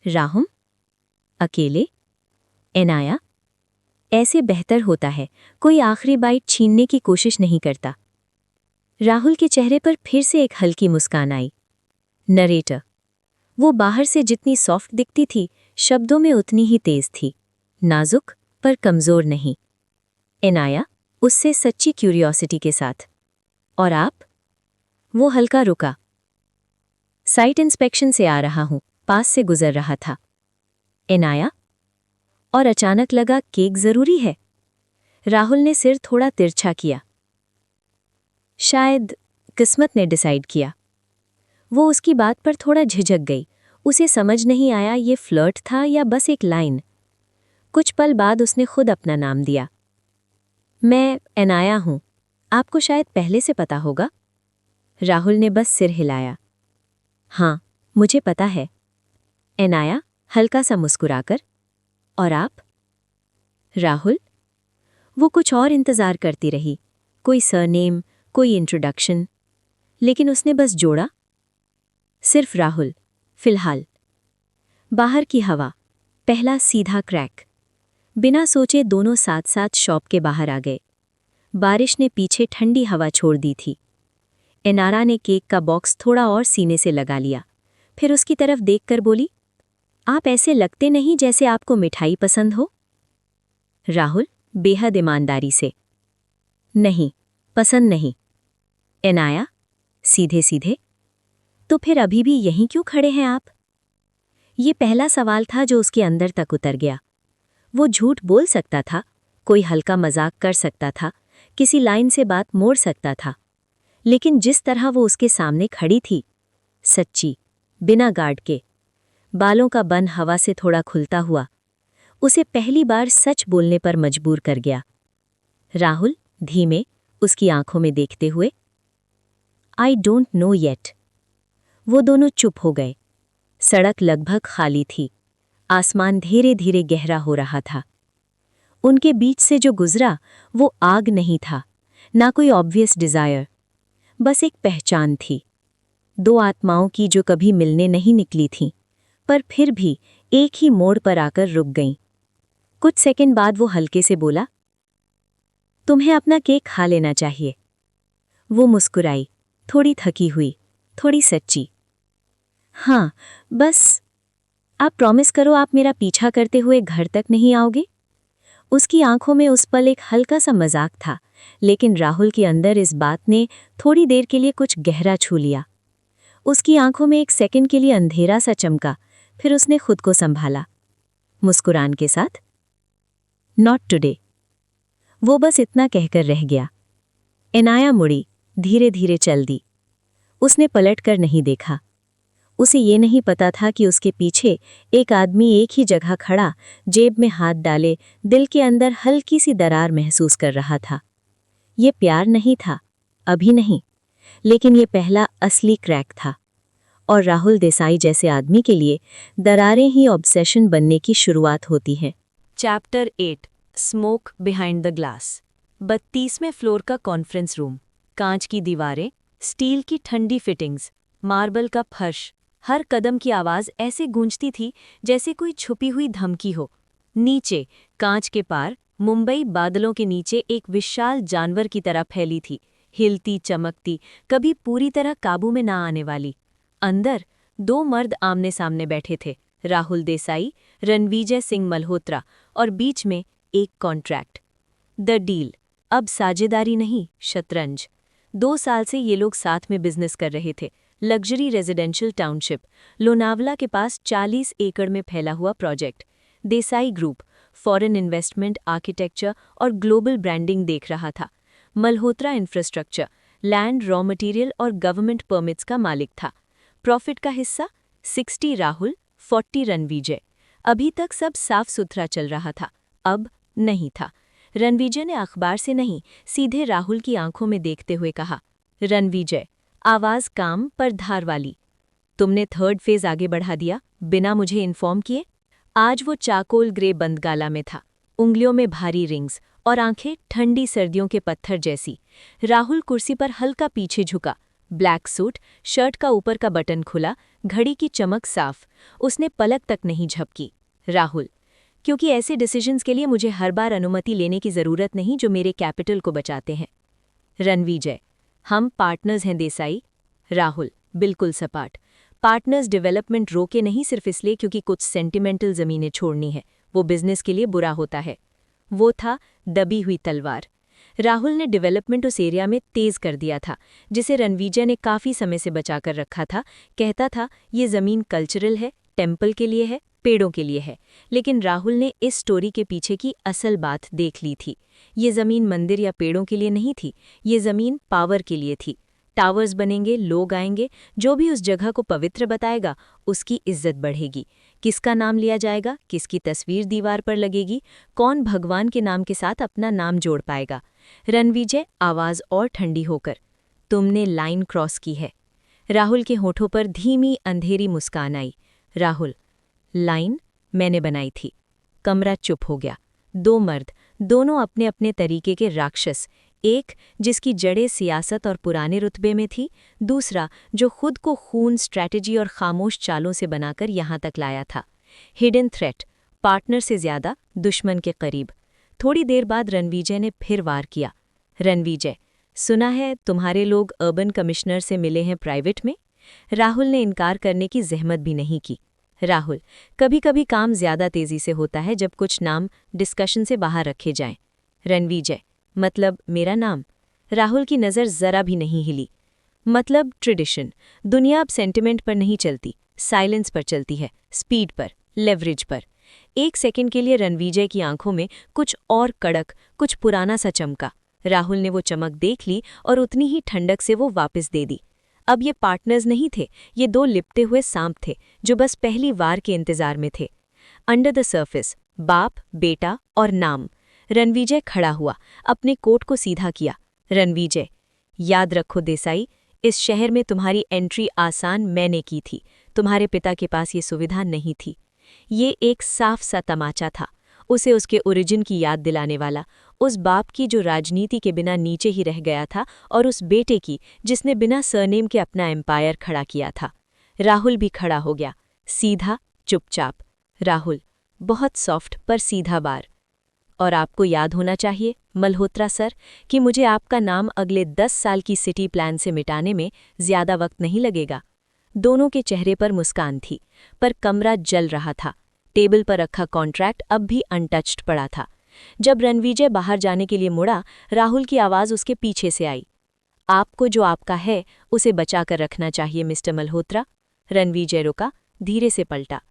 राहुल, अकेले? एनाया, ऐसे बेहतर होता है, कोई आखिरी बाइट छीनने की कोशिश नहीं करता। राहुल के चेहरे पर फिर से एक हल्की मुस्कान आई। नरेटर, वो बाहर से जितनी सॉफ्ट दिखती थी, शब्दों में उतनी ही तेज थी, नाजुक पर कमजोर नहीं। एनाया, उससे सच्ची क्यूरियोसिटी के साथ। और आप? वो हल्का रुका। साइट इंस्पेक्शन से आ रहा हूं, पास से गुजर रहा था। एनाया, और अचानक लगा केक जरूरी है। राहुल ने सिर थोड़ा तिरछा किया। शायद किस्मत ने डिसाइड किया। वो उसकी बात पर थोड़ा झिझक गई। उसे समझ नहीं आया ये फ्लर्ट था या बस एक लाइन। कुछ पल बाद उसने खुद अपना नाम दिया। मैं एनाया हूं, आपको शायद पहले से पता होगा। राहुल ने बस सिर हिलाया। हाँ, मुझे पता है। एनाया, हल्का सा मुस्कुराकर। और आप? राहुल। वो कुछ और इंतजार करती रही, कोई सरनेम, कोई इंट्रोडक्शन, लेकिन उसने बस जोड़ा, सिर्फ राहुल, फिलहाल। बाहर की हवा, पहला सीधा क्रैक। बिना सोचे दोनों साथ साथ शॉप के बाहर आ गए। बारिश ने पीछे ठंडी हवा छोड़ दी थी। एनारा ने केक का बॉक्स थोड़ा और सीने से लगा लिया, फिर उसकी तरफ देखकर बोली, आप ऐसे लगते नहीं जैसे आपको मिठाई पसंद हो। राहुल, बेहद ईमानदारी से। नहीं, पसंद नहीं। इनाया, सीधे सीधे। तो फिर अभी भी यहीं क्यों खड़े हैं आप? ये पहला सवाल था जो उसके अंदर तक उतर गया। वो झूठ बोल सकता था, कोई हल्का मजाक कर सकता था, किसी लाइन से बात मोड़ सकता था, लेकिन जिस तरह वो उसके सामने खड़ी थी, सच्ची, बिना गार्ड के, बालों का बन हवा से थोड़ा खुलता हुआ, उसे पहली बार सच बोलने पर मजबूर कर गया। राहुल, धीमे, उसकी आंखों में देखते हुए, आई डोंट नो येट। वो दोनों चुप हो गए। सड़क लगभग खाली थी, आसमान धीरे धीरे गहरा हो रहा था। उनके बीच से जो गुजरा वो आग नहीं था, ना कोई ऑब्वियस डिजायर, बस एक पहचान थी। दो आत्माओं की जो कभी मिलने नहीं निकली थीं, पर फिर भी एक ही मोड़ पर आकर रुक गईं। कुछ सेकंड बाद वो हल्के से बोला, तुम्हें अपना केक खा लेना चाहिए। वो मुस्कुराई, थोड़ी थकी हुई, थोड़ी सच्ची। हाँ, बस आप प्रॉमिस करो आप मेरा पीछा करते हुए घर तक नहीं आओगे? उसकी आंखों में उस पल एक हल्का सा मजाक था, लेकिन राहुल के अंदर इस बात ने थोड़ी देर के लिए कुछ गहरा छू लिया। उसकी आंखों में एक सेकंड के लिए अंधेरा सा चमका, फिर उसने खुद को संभाला, मुस्कुरान के साथ, नॉट टुडे। वो बस इतना कहकर रह गया। इनाया मुड़ी, धीरे धीरे चल दी। उसने पलट कर नहीं देखा। उसे ये नहीं पता था कि उसके पीछे एक आदमी एक ही जगह खड़ा, जेब में हाथ डाले, दिल के अंदर हल्की सी दरार महसूस कर रहा था। ये प्यार नहीं था, अभी नहीं, लेकिन ये पहला असली क्रैक था। और राहुल देसाई जैसे आदमी के लिए दरारें ही ऑब्सेशन बनने की शुरुआत होती हैं। Chapter 8, smoke behind the glass. 32वें फ्लोर का कॉन्फ्रेंस रूम। कांच की दीवारें, स्टील की ठंडी फिटिंग्स, मार्बल का फर्श। हर कदम की आवाज़ ऐसे गूंजती थी जैसे कोई छुपी हुई धमकी हो। नीचे, कांच के पार, मुंबई बादलों के नीचे एक विशाल जानवर की तरह फैली थी, हिलती, चमकती, कभी पूरी तरह काबू में ना आने वाली। अंदर, दो मर्द आमने सामने बैठे थे, राहुल देसाई, रणविजय सिंह मल्होत्रा, और बीच में एक कॉन्ट्रैक्ट। द डील, अब साझेदारी नहीं, शतरंज। 2 साल से ये लोग साथ में बिजनेस कर रहे थे। लग्जरी रेजिडेंशियल टाउनशिप, लोनावला के पास 40 एकड़ में फैला हुआ project. Desai group, foreign investment, architecture और ग्लोबल ब्रांडिंग देख रहा था। Malhotra infrastructure, land, raw material और गवर्नमेंट परमिट्स का मालिक था। प्रॉफिट का हिस्सा 60 राहुल, 40 रणविजय। अभी तक सब साफ सुथरा चल रहा था, अब नहीं था। रणविजय ने अखबार से नहीं, सीधे राहुल की आंखों में देखते हुए कहा, रणविजय, आवाज काम पर धार वाली, तुमने 3rd फेज आगे बढ़ा दिया बिना मुझे इन्फॉर्म किए। आज वो चाकोल ग्रे बंदगाला में था, उंगलियों में भारी रिंग्स और आंखें ठंडी सर्दियों के पत्थर जैसी। राहुल कुर्सी पर हल्का पीछे झुका, ब्लैक सूट, शर्ट का ऊपर का बटन खुला, घड़ी की चमक साफ। उसने पलक तक नहीं झपकी। राहुल, क्योंकि ऐसे डिसीजंस के लिए मुझे हर बार अनुमति लेने की जरूरत नहीं जो मेरे कैपिटल को बचाते हैं। रणविजय, हम पार्टनर्स हैं देसाई। राहुल, बिल्कुल सपाट। पार्टनर्स डेवलपमेंट रोके नहीं सिर्फ इसलिए क्योंकि कुछ सेंटिमेंटल जमीनें छोड़नी है, वो बिजनेस के लिए बुरा होता है। वो था दबी हुई तलवार। राहुल ने डेवलपमेंट उस एरिया में तेज कर दिया था जिसे रणविजय ने काफी समय से बचाकर रखा था। कहता था ये जमीन कल्चरल है, टेम्पल के लिए है, पेड़ों के लिए है। लेकिन राहुल ने इस स्टोरी के पीछे की असल बात देख ली थी। ये जमीन मंदिर या पेड़ों के लिए नहीं थी, ये जमीन पावर के लिए थी। टावर्स बनेंगे, लोग आएंगे, जो भी उस जगह को पवित्र बताएगा उसकी इज्जत बढ़ेगी। किसका नाम लिया जाएगा, किसकी तस्वीर दीवार पर लगेगी, कौन भगवान के नाम के साथ अपना नाम जोड़ पाएगा। रणविजय, आवाज और ठंडी होकर, तुमने लाइन क्रॉस की है। राहुल के होठों पर धीमी अंधेरी मुस्कान आई। राहुल, लाइन मैंने बनाई थी। कमरा चुप हो गया। 2 मर्द, दोनों अपने अपने तरीके के राक्षस। एक जिसकी जड़ें सियासत और पुराने रुतबे में थी, दूसरा जो खुद को खून, स्ट्रैटेजी और खामोश चालों से बनाकर यहाँ तक लाया था। हिडन थ्रेट, पार्टनर से ज्यादा दुश्मन के करीब। थोड़ी देर बाद रणविजय ने फिर वार किया। रणविजय, सुना है तुम्हारे लोग अर्बन कमिश्नर से मिले हैं प्राइवेट में। राहुल ने इनकार करने की जहमत भी नहीं की। राहुल, कभी कभी काम ज्यादा तेजी से होता है जब कुछ नाम डिस्कशन से बाहर रखे जाएं। रणविजय, मतलब मेरा नाम। राहुल की नज़र ज़रा भी नहीं हिली। मतलब ट्रेडिशन, दुनिया अब सेंटिमेंट पर नहीं चलती, साइलेंस पर चलती है, स्पीड पर, लेवरेज पर। एक सेकंड के लिए रणविजय की आंखों में कुछ और कड़क, कुछ पुराना सा चमका। राहुल ने वो चमक देख ली और उतनी ही ठंडक से वो वापस दे दी। अब ये पार्टनर्स नहीं थे, ये दो लिपटे हुए सांप थे जो बस पहली वार के इंतजार में थे। अंडर द सर्फेस, बाप, बेटा और नाम। रणविजय खड़ा हुआ, अपने कोट को सीधा किया। रणविजय, याद रखो देसाई, इस शहर में तुम्हारी एंट्री आसान मैंने की थी। तुम्हारे पिता के पास ये सुविधा नहीं थी। ये एक साफ सा तमाचा था, उसे उसके ओरिजिन की याद दिलाने वाला, उस बाप की जो राजनीति के बिना नीचे ही रह गया था और उस बेटे की जिसने बिना सरनेम के अपना एम्पायर खड़ा किया था। राहुल भी खड़ा हो गया, सीधा, चुपचाप। राहुल, बहुत सॉफ्ट पर सीधा बार। और आपको याद होना चाहिए मल्होत्रा सर कि मुझे आपका नाम अगले 10 साल की सिटी प्लान से मिटाने में ज्यादा वक्त नहीं लगेगा। दोनों के चेहरे पर मुस्कान थी, पर कमरा जल रहा था। टेबल पर रखा कॉन्ट्रैक्ट अब भी अनटच्ड पड़ा था। जब रणविजय बाहर जाने के लिए मुड़ा, राहुल की आवाज़ उसके पीछे से आई। आपको जो आपका है उसे बचाकर रखना चाहिए मिस्टर मल्होत्रा। रणविजय रुका, धीरे से पलटा।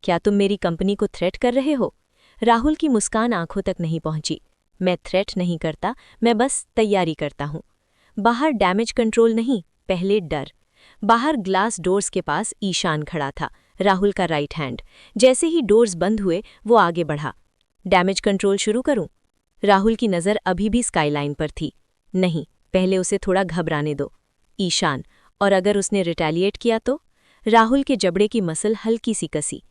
क्या तुम मेरी कंपनी को थ्रेट कर रहे हो? राहुल की मुस्कान आंखों तक नहीं पहुंची। मैं थ्रेट नहीं करता, मैं बस तैयारी करता हूं। बाहर डैमेज कंट्रोल नहीं, पहले डर। बाहर ग्लास डोर्स के पास ईशान खड़ा था, राहुल का राइट हैंड। जैसे ही डोर्स बंद हुए वो आगे बढ़ा। डैमेज कंट्रोल शुरू करूं? राहुल की नज़र अभी भी स्काईलाइन पर थी। नहीं, पहले उसे थोड़ा घबराने दो। ईशान, और अगर उसने रिटेलिएट किया तो? राहुल के जबड़े की मसल हल्की सी कसी।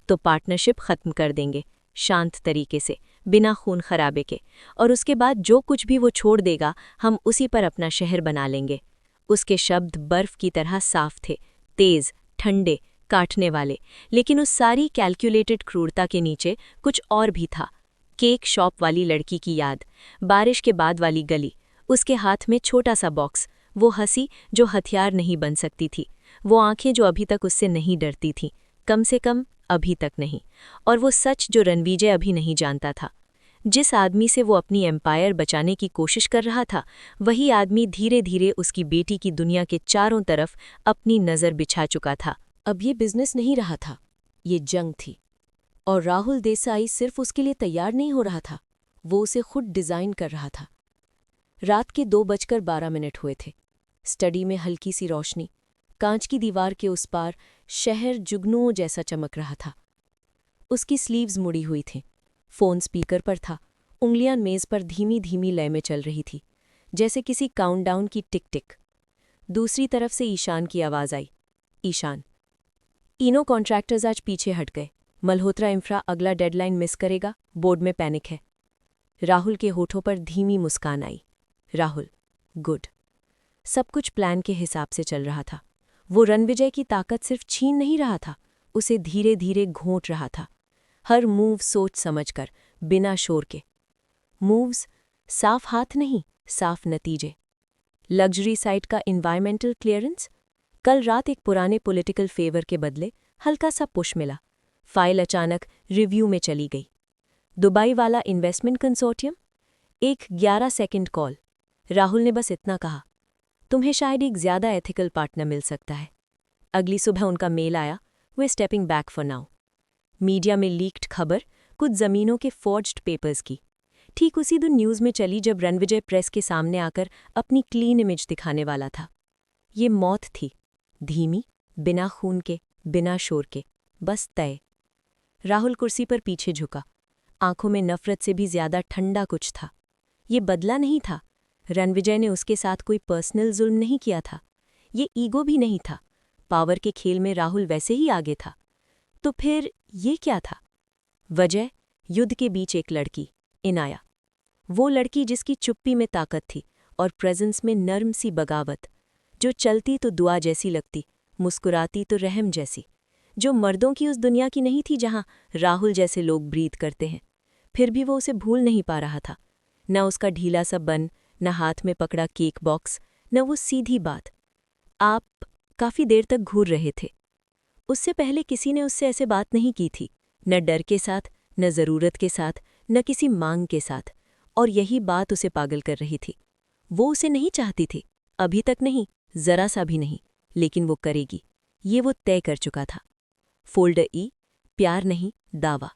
तो पार्टनरशिप खत्म कर देंगे, शांत तरीके से, बिना खून खराबे के। और उसके बाद जो कुछ भी वो छोड़ देगा, हम उसी पर अपना शहर बना लेंगे। उसके शब्द बर्फ की तरह साफ थे, तेज, ठंडे, काटने वाले। लेकिन उस सारी कैलकुलेटेड क्रूरता के नीचे कुछ और भी था। केक शॉप वाली लड़की की याद, बारिश के बाद वाली गली, उसके हाथ में छोटा सा बॉक्स, वो हंसी जो हथियार नहीं बन सकती थी, वो आंखें जो अभी तक उससे नहीं डरती थीं, कम से कम अभी तक नहीं। और वो सच जो रणविजय अभी नहीं जानता था। जिस आदमी से वो अपनी एम्पायर बचाने की कोशिश कर रहा था, वही आदमी धीरे धीरे उसकी बेटी की दुनिया के चारों तरफ अपनी नज़र बिछा चुका था। अब ये बिजनेस नहीं रहा था, ये जंग थी। और राहुल देसाई सिर्फ उसके लिए तैयार नहीं हो रहा था, वो उसे खुद डिज़ाइन कर रहा था। रात के 2:12 हुए थे। स्टडी में हल्की सी रोशनी, कांच की दीवार के उस पार शहर जुगनुओं जैसा चमक रहा था। उसकी स्लीव्स मुड़ी हुई थीं, फोन स्पीकर पर था, उंगलियां मेज पर धीमी धीमी लय में चल रही थी, जैसे किसी काउंटडाउन की टिक टिक। दूसरी तरफ से ईशान की आवाज़ आई। ईशान, इनो कॉन्ट्रैक्टर्स आज पीछे हट गए। मल्होत्रा इंफ्रा अगला डेडलाइन मिस करेगा, बोर्ड में पैनिक है। राहुल के होठों पर धीमी मुस्कान आई। राहुल, गुड। सब कुछ प्लान के हिसाब से चल रहा था। वो रणविजय की ताकत सिर्फ छीन नहीं रहा था, उसे धीरे धीरे घोंट रहा था। हर मूव सोच समझकर, बिना शोर के। मूव्स, साफ हाथ नहीं, साफ नतीजे। लग्जरी साइट का एनवायरमेंटल क्लियरेंस। कल रात एक पुराने पॉलिटिकल फेवर के बदले हल्का सा पुश मिला। फाइल अचानक रिव्यू में चली गई। दुबई वाला इन्वेस्टमेंट कंसोर्टियम। एक 11 सेकंड कॉल। राहुल ने बस इतना कहा, तुम्हें शायद एक ज्यादा एथिकल पार्टनर मिल सकता है। अगली सुबह उनका मेल आया, वे stepping back for now. Media में लीक्ड खबर, कुछ जमीनों के फॉर्ज्ड पेपर्स की। ठीक उसी दिन न्यूज़ में चली जब रणविजय प्रेस के सामने आकर अपनी क्लीन इमेज दिखाने वाला था। ये मौत थी, धीमी, बिना खून के, बिना शोर के, बस तय। राहुल कुर्सी पर पीछे झुका, आंखों में नफरत से भी ज्यादा ठंडा कुछ था। ये बदला नहीं था। रणविजय ने उसके साथ कोई पर्सनल जुल्म नहीं किया था। ये ईगो भी नहीं था। पावर के खेल में राहुल वैसे ही आगे था। तो फिर ये क्या था? वजह, युद्ध के बीच एक लड़की, इनाया। वो लड़की जिसकी चुप्पी में ताकत थी और प्रेजेंस में नर्म सी बगावत, जो चलती तो दुआ जैसी लगती, मुस्कुराती तो रहम जैसी, जो मर्दों की उस दुनिया की नहीं थी जहां राहुल जैसे लोग ब्रीथ करते हैं। फिर भी वो उसे भूल नहीं पा रहा था। न उसका ढीला सा बन, न हाथ में पकड़ा केक बॉक्स, न वो सीधी बात। आप काफी देर तक घूर रहे थे। उससे पहले किसी ने उससे ऐसे बात नहीं की थी, न डर के साथ, न जरूरत के साथ, न किसी मांग के साथ। और यही बात उसे पागल कर रही थी। वो उसे नहीं चाहती थी, अभी तक नहीं, जरा सा भी नहीं, लेकिन वो करेगी, ये वो तय कर चुका था। फोल्डर ई, प्यार नहीं, दावा।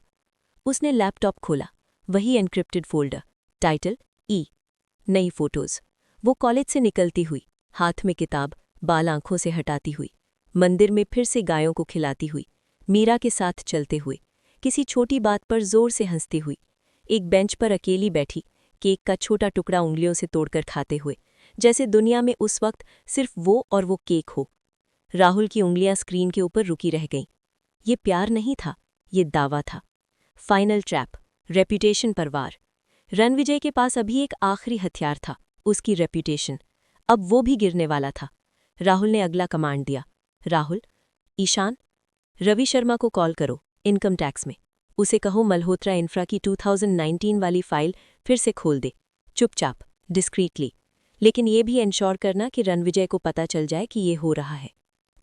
उसने लैपटॉप खोला, वही एन्क्रिप्टेड फोल्डर, टाइटल ई, नई फोटोज। वो कॉलेज से निकलती हुई, हाथ में किताब, बाल आंखों से हटाती हुई, मंदिर में फिर से गायों को खिलाती हुई, मीरा के साथ चलते हुए, किसी छोटी बात पर जोर से हंसती हुई, एक बेंच पर अकेली बैठी, केक का छोटा टुकड़ा उंगलियों से तोड़कर खाते हुए, जैसे दुनिया में उस वक्त सिर्फ वो और वो केक हो। राहुल की उंगलियां स्क्रीन के ऊपर रुकी रह गईं। ये प्यार नहीं था, ये दावा था। फाइनल ट्रैप, रेप्यूटेशन पर वार। रणविजय के पास अभी एक आखिरी हथियार था, उसकी रेप्यूटेशन। अब वो भी गिरने वाला था। राहुल ने अगला कमांड दिया, राहुल, ईशान, रवि शर्मा को कॉल करो, इनकम टैक्स में। उसे कहो मल्होत्रा इंफ्रा की 2019 वाली फाइल फिर से खोल दे, चुपचाप, डिस्क्रीटली। लेकिन ये भी इंश्योर करना कि रणविजय को पता चल जाए कि ये हो रहा है।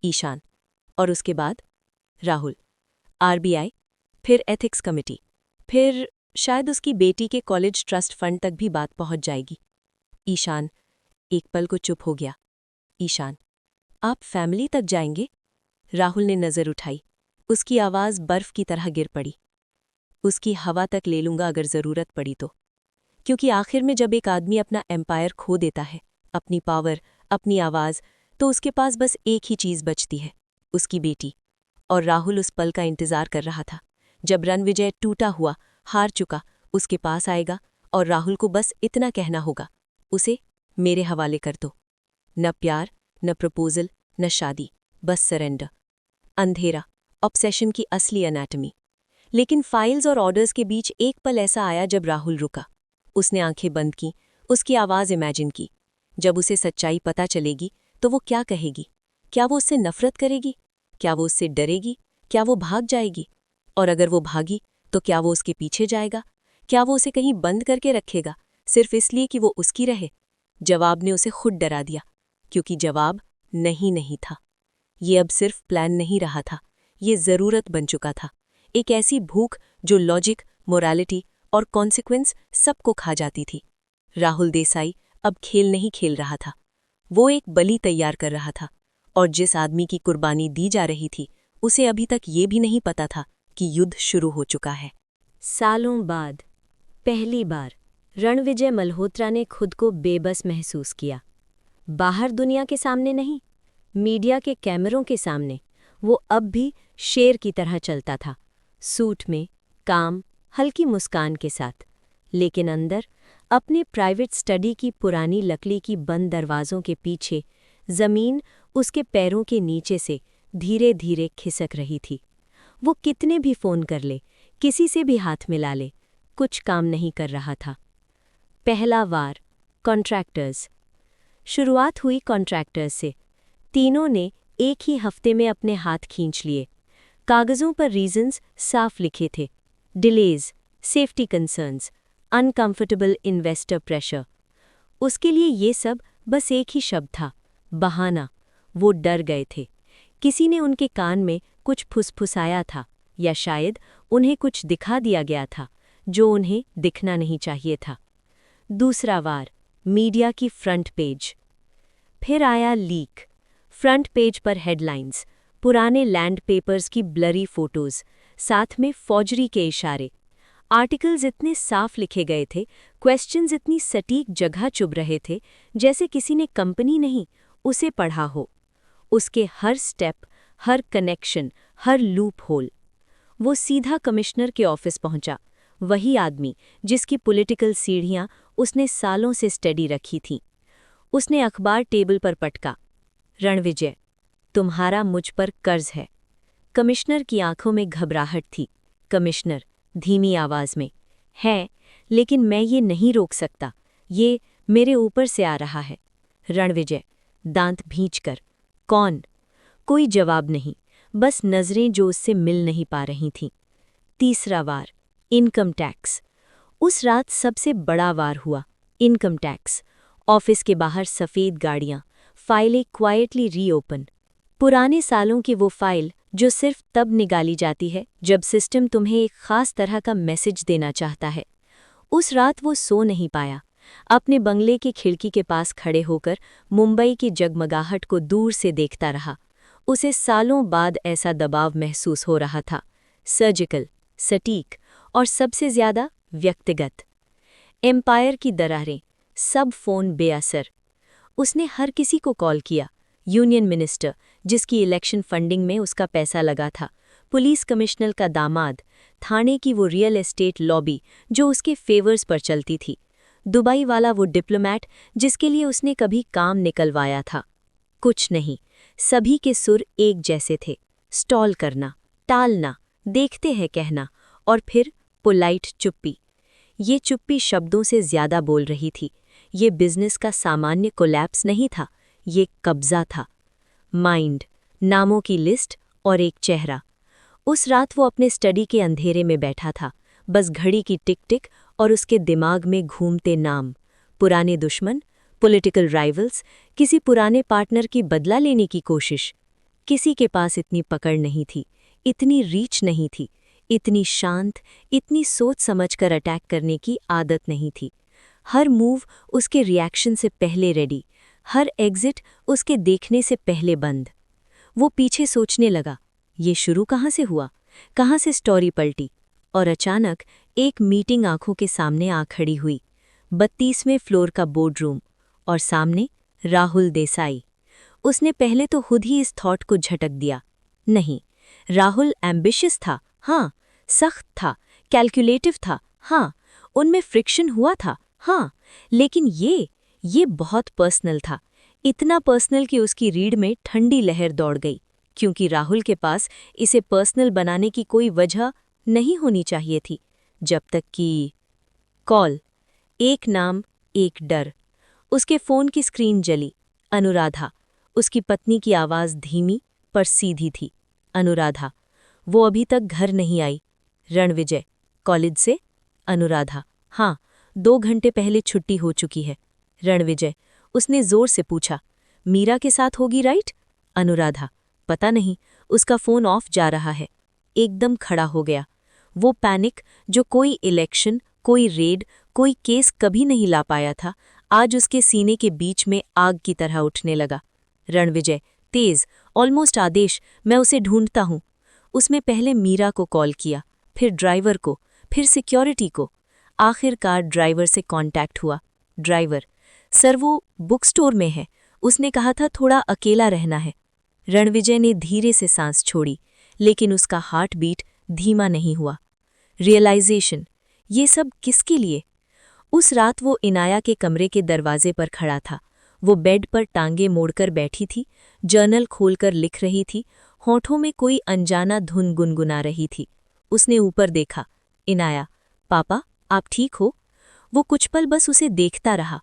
ईशान। और उसके बाद राहुल, आरबीआई, फिर एथिक्स कमिटी, फिर शायद उसकी बेटी के कॉलेज ट्रस्ट फंड तक भी बात पहुंच जाएगी। ईशान एक पल को चुप हो गया। ईशान, आप फैमिली तक जाएंगे? राहुल ने नज़र उठाई, उसकी आवाज़ बर्फ की तरह गिर पड़ी। उसकी हवा तक ले लूंगा अगर ज़रूरत पड़ी तो। क्योंकि आखिर में जब एक आदमी अपना एम्पायर खो देता है, अपनी पावर, अपनी आवाज़, तो उसके पास बस एक ही चीज़ बचती है, उसकी बेटी। और राहुल उस पल का इंतज़ार कर रहा था, जब रणविजय टूटा हुआ, हार चुका, उसके पास आएगा और राहुल को बस इतना कहना होगा, उसे मेरे हवाले कर दो। न प्यार, न प्रपोजल, न शादी, बस सरेंडर। अंधेरा, ऑब्सेशन की असली एनाटमी। लेकिन फाइल्स और ऑर्डर्स के बीच एक पल ऐसा आया जब राहुल रुका। उसने आंखें बंद की, उसकी आवाज़ इमेजिन की। जब उसे सच्चाई पता चलेगी तो वो क्या कहेगी? क्या वो उससे नफरत करेगी? क्या वो उससे डरेगी? क्या वो भाग जाएगी? और अगर वो भागी तो क्या वो उसके पीछे जाएगा? क्या वो उसे कहीं बंद करके रखेगा, सिर्फ इसलिए कि वो उसकी रहे? जवाब ने उसे खुद डरा दिया, क्योंकि जवाब नहीं था। ये अब सिर्फ प्लान नहीं रहा था, ये ज़रूरत बन चुका था। एक ऐसी भूख जो लॉजिक, मोरालिटी और कॉन्सिक्वेंस सबको खा जाती थी। राहुल देसाई अब खेल नहीं खेल रहा था, वो एक बलि तैयार कर रहा था। और जिस आदमी की कुर्बानी दी जा रही थी, उसे अभी तक ये भी नहीं पता था कि युद्ध शुरू हो चुका है। सालों बाद पहली बार रणविजय मल्होत्रा ने खुद को बेबस महसूस किया। बाहर दुनिया के सामने नहीं, मीडिया के कैमरों के सामने वो अब भी शेर की तरह चलता था, सूट में, काम, हल्की मुस्कान के साथ। लेकिन अंदर, अपने प्राइवेट स्टडी की पुरानी लकड़ी की बंद दरवाज़ों के पीछे, ज़मीन उसके पैरों के नीचे से धीरे धीरे खिसक रही थी। वो कितने भी फ़ोन कर ले, किसी से भी हाथ मिला ले, कुछ काम नहीं कर रहा था। पहला वार, कॉन्ट्रैक्टर्स। शुरुआत हुई कॉन्ट्रैक्टर्स से। तीनों ने एक ही हफ्ते में अपने हाथ खींच लिए। कागज़ों पर रीजंस साफ लिखे थे, delays, safety concerns, uncomfortable investor pressure. उसके लिए ये सब बस एक ही शब्द था, बहाना। वो डर गए थे, किसी ने उनके कान में कुछ फुसफुसाया था, या शायद उन्हें कुछ दिखा दिया गया था जो उन्हें दिखना नहीं चाहिए था। दूसरा वार, मीडिया की फ्रंट पेज। फिर आया लीक। फ्रंट पेज पर हेडलाइंस, पुराने लैंड पेपर्स की ब्लरी फोटोज, साथ में फौजरी के इशारे। आर्टिकल्स इतने साफ लिखे गए थे, क्वेश्चंस इतनी सटीक जगह चुभ रहे थे, जैसे किसी ने कंपनी नहीं, उसे पढ़ा हो। उसके हर स्टेप, हर कनेक्शन, हर लूप होल। वो सीधा कमिश्नर के ऑफिस पहुंचा, वही आदमी जिसकी पॉलिटिकल सीढ़ियां उसने सालों से स्टडी रखी थीं। उसने अखबार टेबल पर पटका, रणविजय, तुम्हारा मुझ पर कर्ज है। कमिश्नर की आंखों में घबराहट थी। कमिश्नर धीमी आवाज में, है, लेकिन मैं ये नहीं रोक सकता, ये मेरे ऊपर से आ रहा है। रणविजय दांत भींचकर, कौन? कोई जवाब नहीं, बस नज़रें जो उससे मिल नहीं पा रही थीं। तीसरा वार, इनकम टैक्स। उस रात सबसे बड़ा वार हुआ, इनकम टैक्स। ऑफिस के बाहर सफ़ेद गाड़ियाँ, फाइलें क्वाइटली रीओपन। पुराने सालों की वो फाइल जो सिर्फ तब निकाली जाती है जब सिस्टम तुम्हें एक ख़ास तरह का मैसेज देना चाहता है। उस रात वो सो नहीं पाया, अपने बंगले की खिड़की के पास खड़े होकर मुंबई की जगमगाहट को दूर से देखता रहा। उसे सालों बाद ऐसा दबाव महसूस हो रहा था, सर्जिकल, सटीक और सबसे ज्यादा व्यक्तिगत। एम्पायर की दरारें, सब फोन बेअसर। उसने हर किसी को कॉल किया, यूनियन मिनिस्टर जिसकी इलेक्शन फंडिंग में उसका पैसा लगा था, पुलिस कमिश्नर का दामाद, थाने की वो रियल एस्टेट लॉबी जो उसके फेवर्स पर चलती थी, दुबई वाला वो डिप्लोमैट जिसके लिए उसने कभी काम निकलवाया था। कुछ नहीं, सभी के सुर एक जैसे थे, स्टॉल करना, टालना, देखते हैं कहना, और फिर पोलाइट चुप्पी। ये चुप्पी शब्दों से ज्यादा बोल रही थी। ये बिजनेस का सामान्य कोलैप्स नहीं था, ये कब्जा था। माइंड, नामों की लिस्ट और एक चेहरा। उस रात वो अपने स्टडी के अंधेरे में बैठा था, बस घड़ी की टिक टिक और उसके दिमाग में घूमते नाम, पुराने दुश्मन, पॉलिटिकल राइवल्स, किसी पुराने पार्टनर की बदला लेने की कोशिश। किसी के पास इतनी पकड़ नहीं थी, इतनी रीच नहीं थी, इतनी शांत, इतनी सोच समझकर अटैक करने की आदत नहीं थी। हर मूव उसके रिएक्शन से पहले रेडी, हर एग्जिट उसके देखने से पहले बंद। वो पीछे सोचने लगा, ये शुरू कहाँ से हुआ, कहाँ से स्टोरी पलटी, और अचानक एक मीटिंग आंखों के सामने आ खड़ी हुई। 32वें फ्लोर का बोर्डरूम, और सामने राहुल देसाई। उसने पहले तो खुद ही इस थॉट को झटक दिया। नहीं, राहुल एम्बिशियस था, हाँ, सख्त था, कैलकुलेटिव था, हाँ, उनमें फ्रिक्शन हुआ था, हाँ, लेकिन ये बहुत पर्सनल था, इतना पर्सनल कि उसकी रीढ़ में ठंडी लहर दौड़ गई, क्योंकि राहुल के पास इसे पर्सनल बनाने की कोई वजह नहीं होनी चाहिए थी, जब तक कि कॉल। एक नाम, एक डर। उसके फ़ोन की स्क्रीन जली। अनुराधा। उसकी पत्नी की आवाज़ धीमी पर सीधी थी। अनुराधा। वो अभी तक घर नहीं आई। रणविजय। कॉलेज से? अनुराधा। हाँ, 2 घंटे पहले छुट्टी हो चुकी है। रणविजय। उसने जोर से पूछा, मीरा के साथ होगी राइट? अनुराधा। पता नहीं, उसका फ़ोन ऑफ जा रहा है। एकदम खड़ा हो गया। वो पैनिक जो कोई इलेक्शन, कोई रेड, कोई केस कभी नहीं ला पाया था, आज उसके सीने के बीच में आग की तरह उठने लगा। रणविजय, तेज, ऑलमोस्ट आदेश, मैं उसे ढूंढता हूँ। उसमें पहले मीरा को कॉल किया, फिर ड्राइवर को, फिर सिक्योरिटी को। आखिरकार ड्राइवर से कांटेक्ट हुआ। ड्राइवर, सर वो बुक स्टोर में है, उसने कहा था थोड़ा अकेला रहना है। रणविजय ने धीरे से सांस छोड़ी, लेकिन उसका हार्ट बीट धीमा नहीं हुआ। रियलाइजेशन, ये सब किसके लिए? उस रात वो इनाया के कमरे के दरवाजे पर खड़ा था। वो बेड पर टांगे मोड़कर बैठी थी, जर्नल खोलकर लिख रही थी, होठों में कोई अनजाना धुन गुनगुना रही थी। उसने ऊपर देखा। इनाया, पापा, आप ठीक हो? वो कुछ पल बस उसे देखता रहा।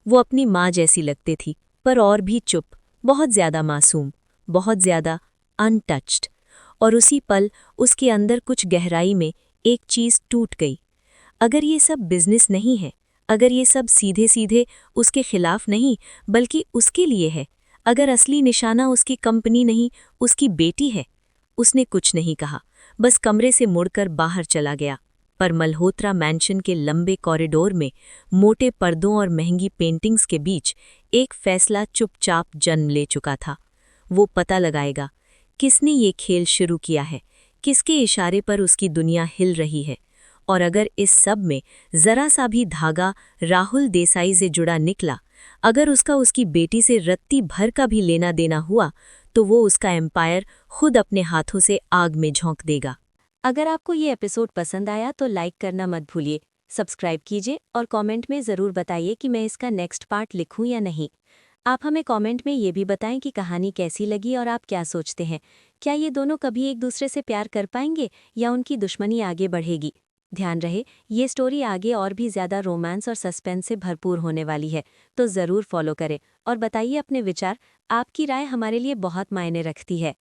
वो अपनी माँ जैसी लगती थी, पर और भी चुप, बहुत ज्यादा मासूम, बहुत ज्यादा अनटच्ड। और उसी पल उसके अंदर कुछ गहराई में एक चीज़ टूट गई। अगर ये सब बिजनेस नहीं है, अगर ये सब सीधे सीधे उसके खिलाफ नहीं बल्कि उसके लिए है, अगर असली निशाना उसकी कंपनी नहीं उसकी बेटी है। उसने कुछ नहीं कहा, बस कमरे से मुड़कर बाहर चला गया। पर मल्होत्रा मैंशन के लंबे कॉरिडोर में, मोटे पर्दों और महंगी पेंटिंग्स के बीच, एक फैसला चुपचाप जन्म ले चुका था। वो पता लगाएगा किसने ये खेल शुरू किया है, किसके इशारे पर उसकी दुनिया हिल रही है। और अगर इस सब में जरा सा भी धागा राहुल देसाई से जुड़ा निकला, अगर उसका उसकी बेटी से रत्ती भर का भी लेना देना हुआ, तो वो उसका एम्पायर खुद अपने हाथों से आग में झोंक देगा। अगर आपको ये एपिसोड पसंद आया तो लाइक करना मत भूलिए, सब्सक्राइब कीजिए और कमेंट में ज़रूर बताइए कि मैं इसका नेक्स्ट पार्ट लिखूं या नहीं। आप हमें कमेंट में ये भी बताएं कि कहानी कैसी लगी और आप क्या सोचते हैं। क्या ये दोनों कभी एक दूसरे से प्यार कर पाएंगे या उनकी दुश्मनी आगे बढ़ेगी? ध्यान रहे, ये स्टोरी आगे और भी ज़्यादा रोमांस और सस्पेंस से भरपूर होने वाली है, तो ज़रूर फॉलो करें और बताइए अपने विचार। आपकी राय हमारे लिए बहुत मायने रखती है।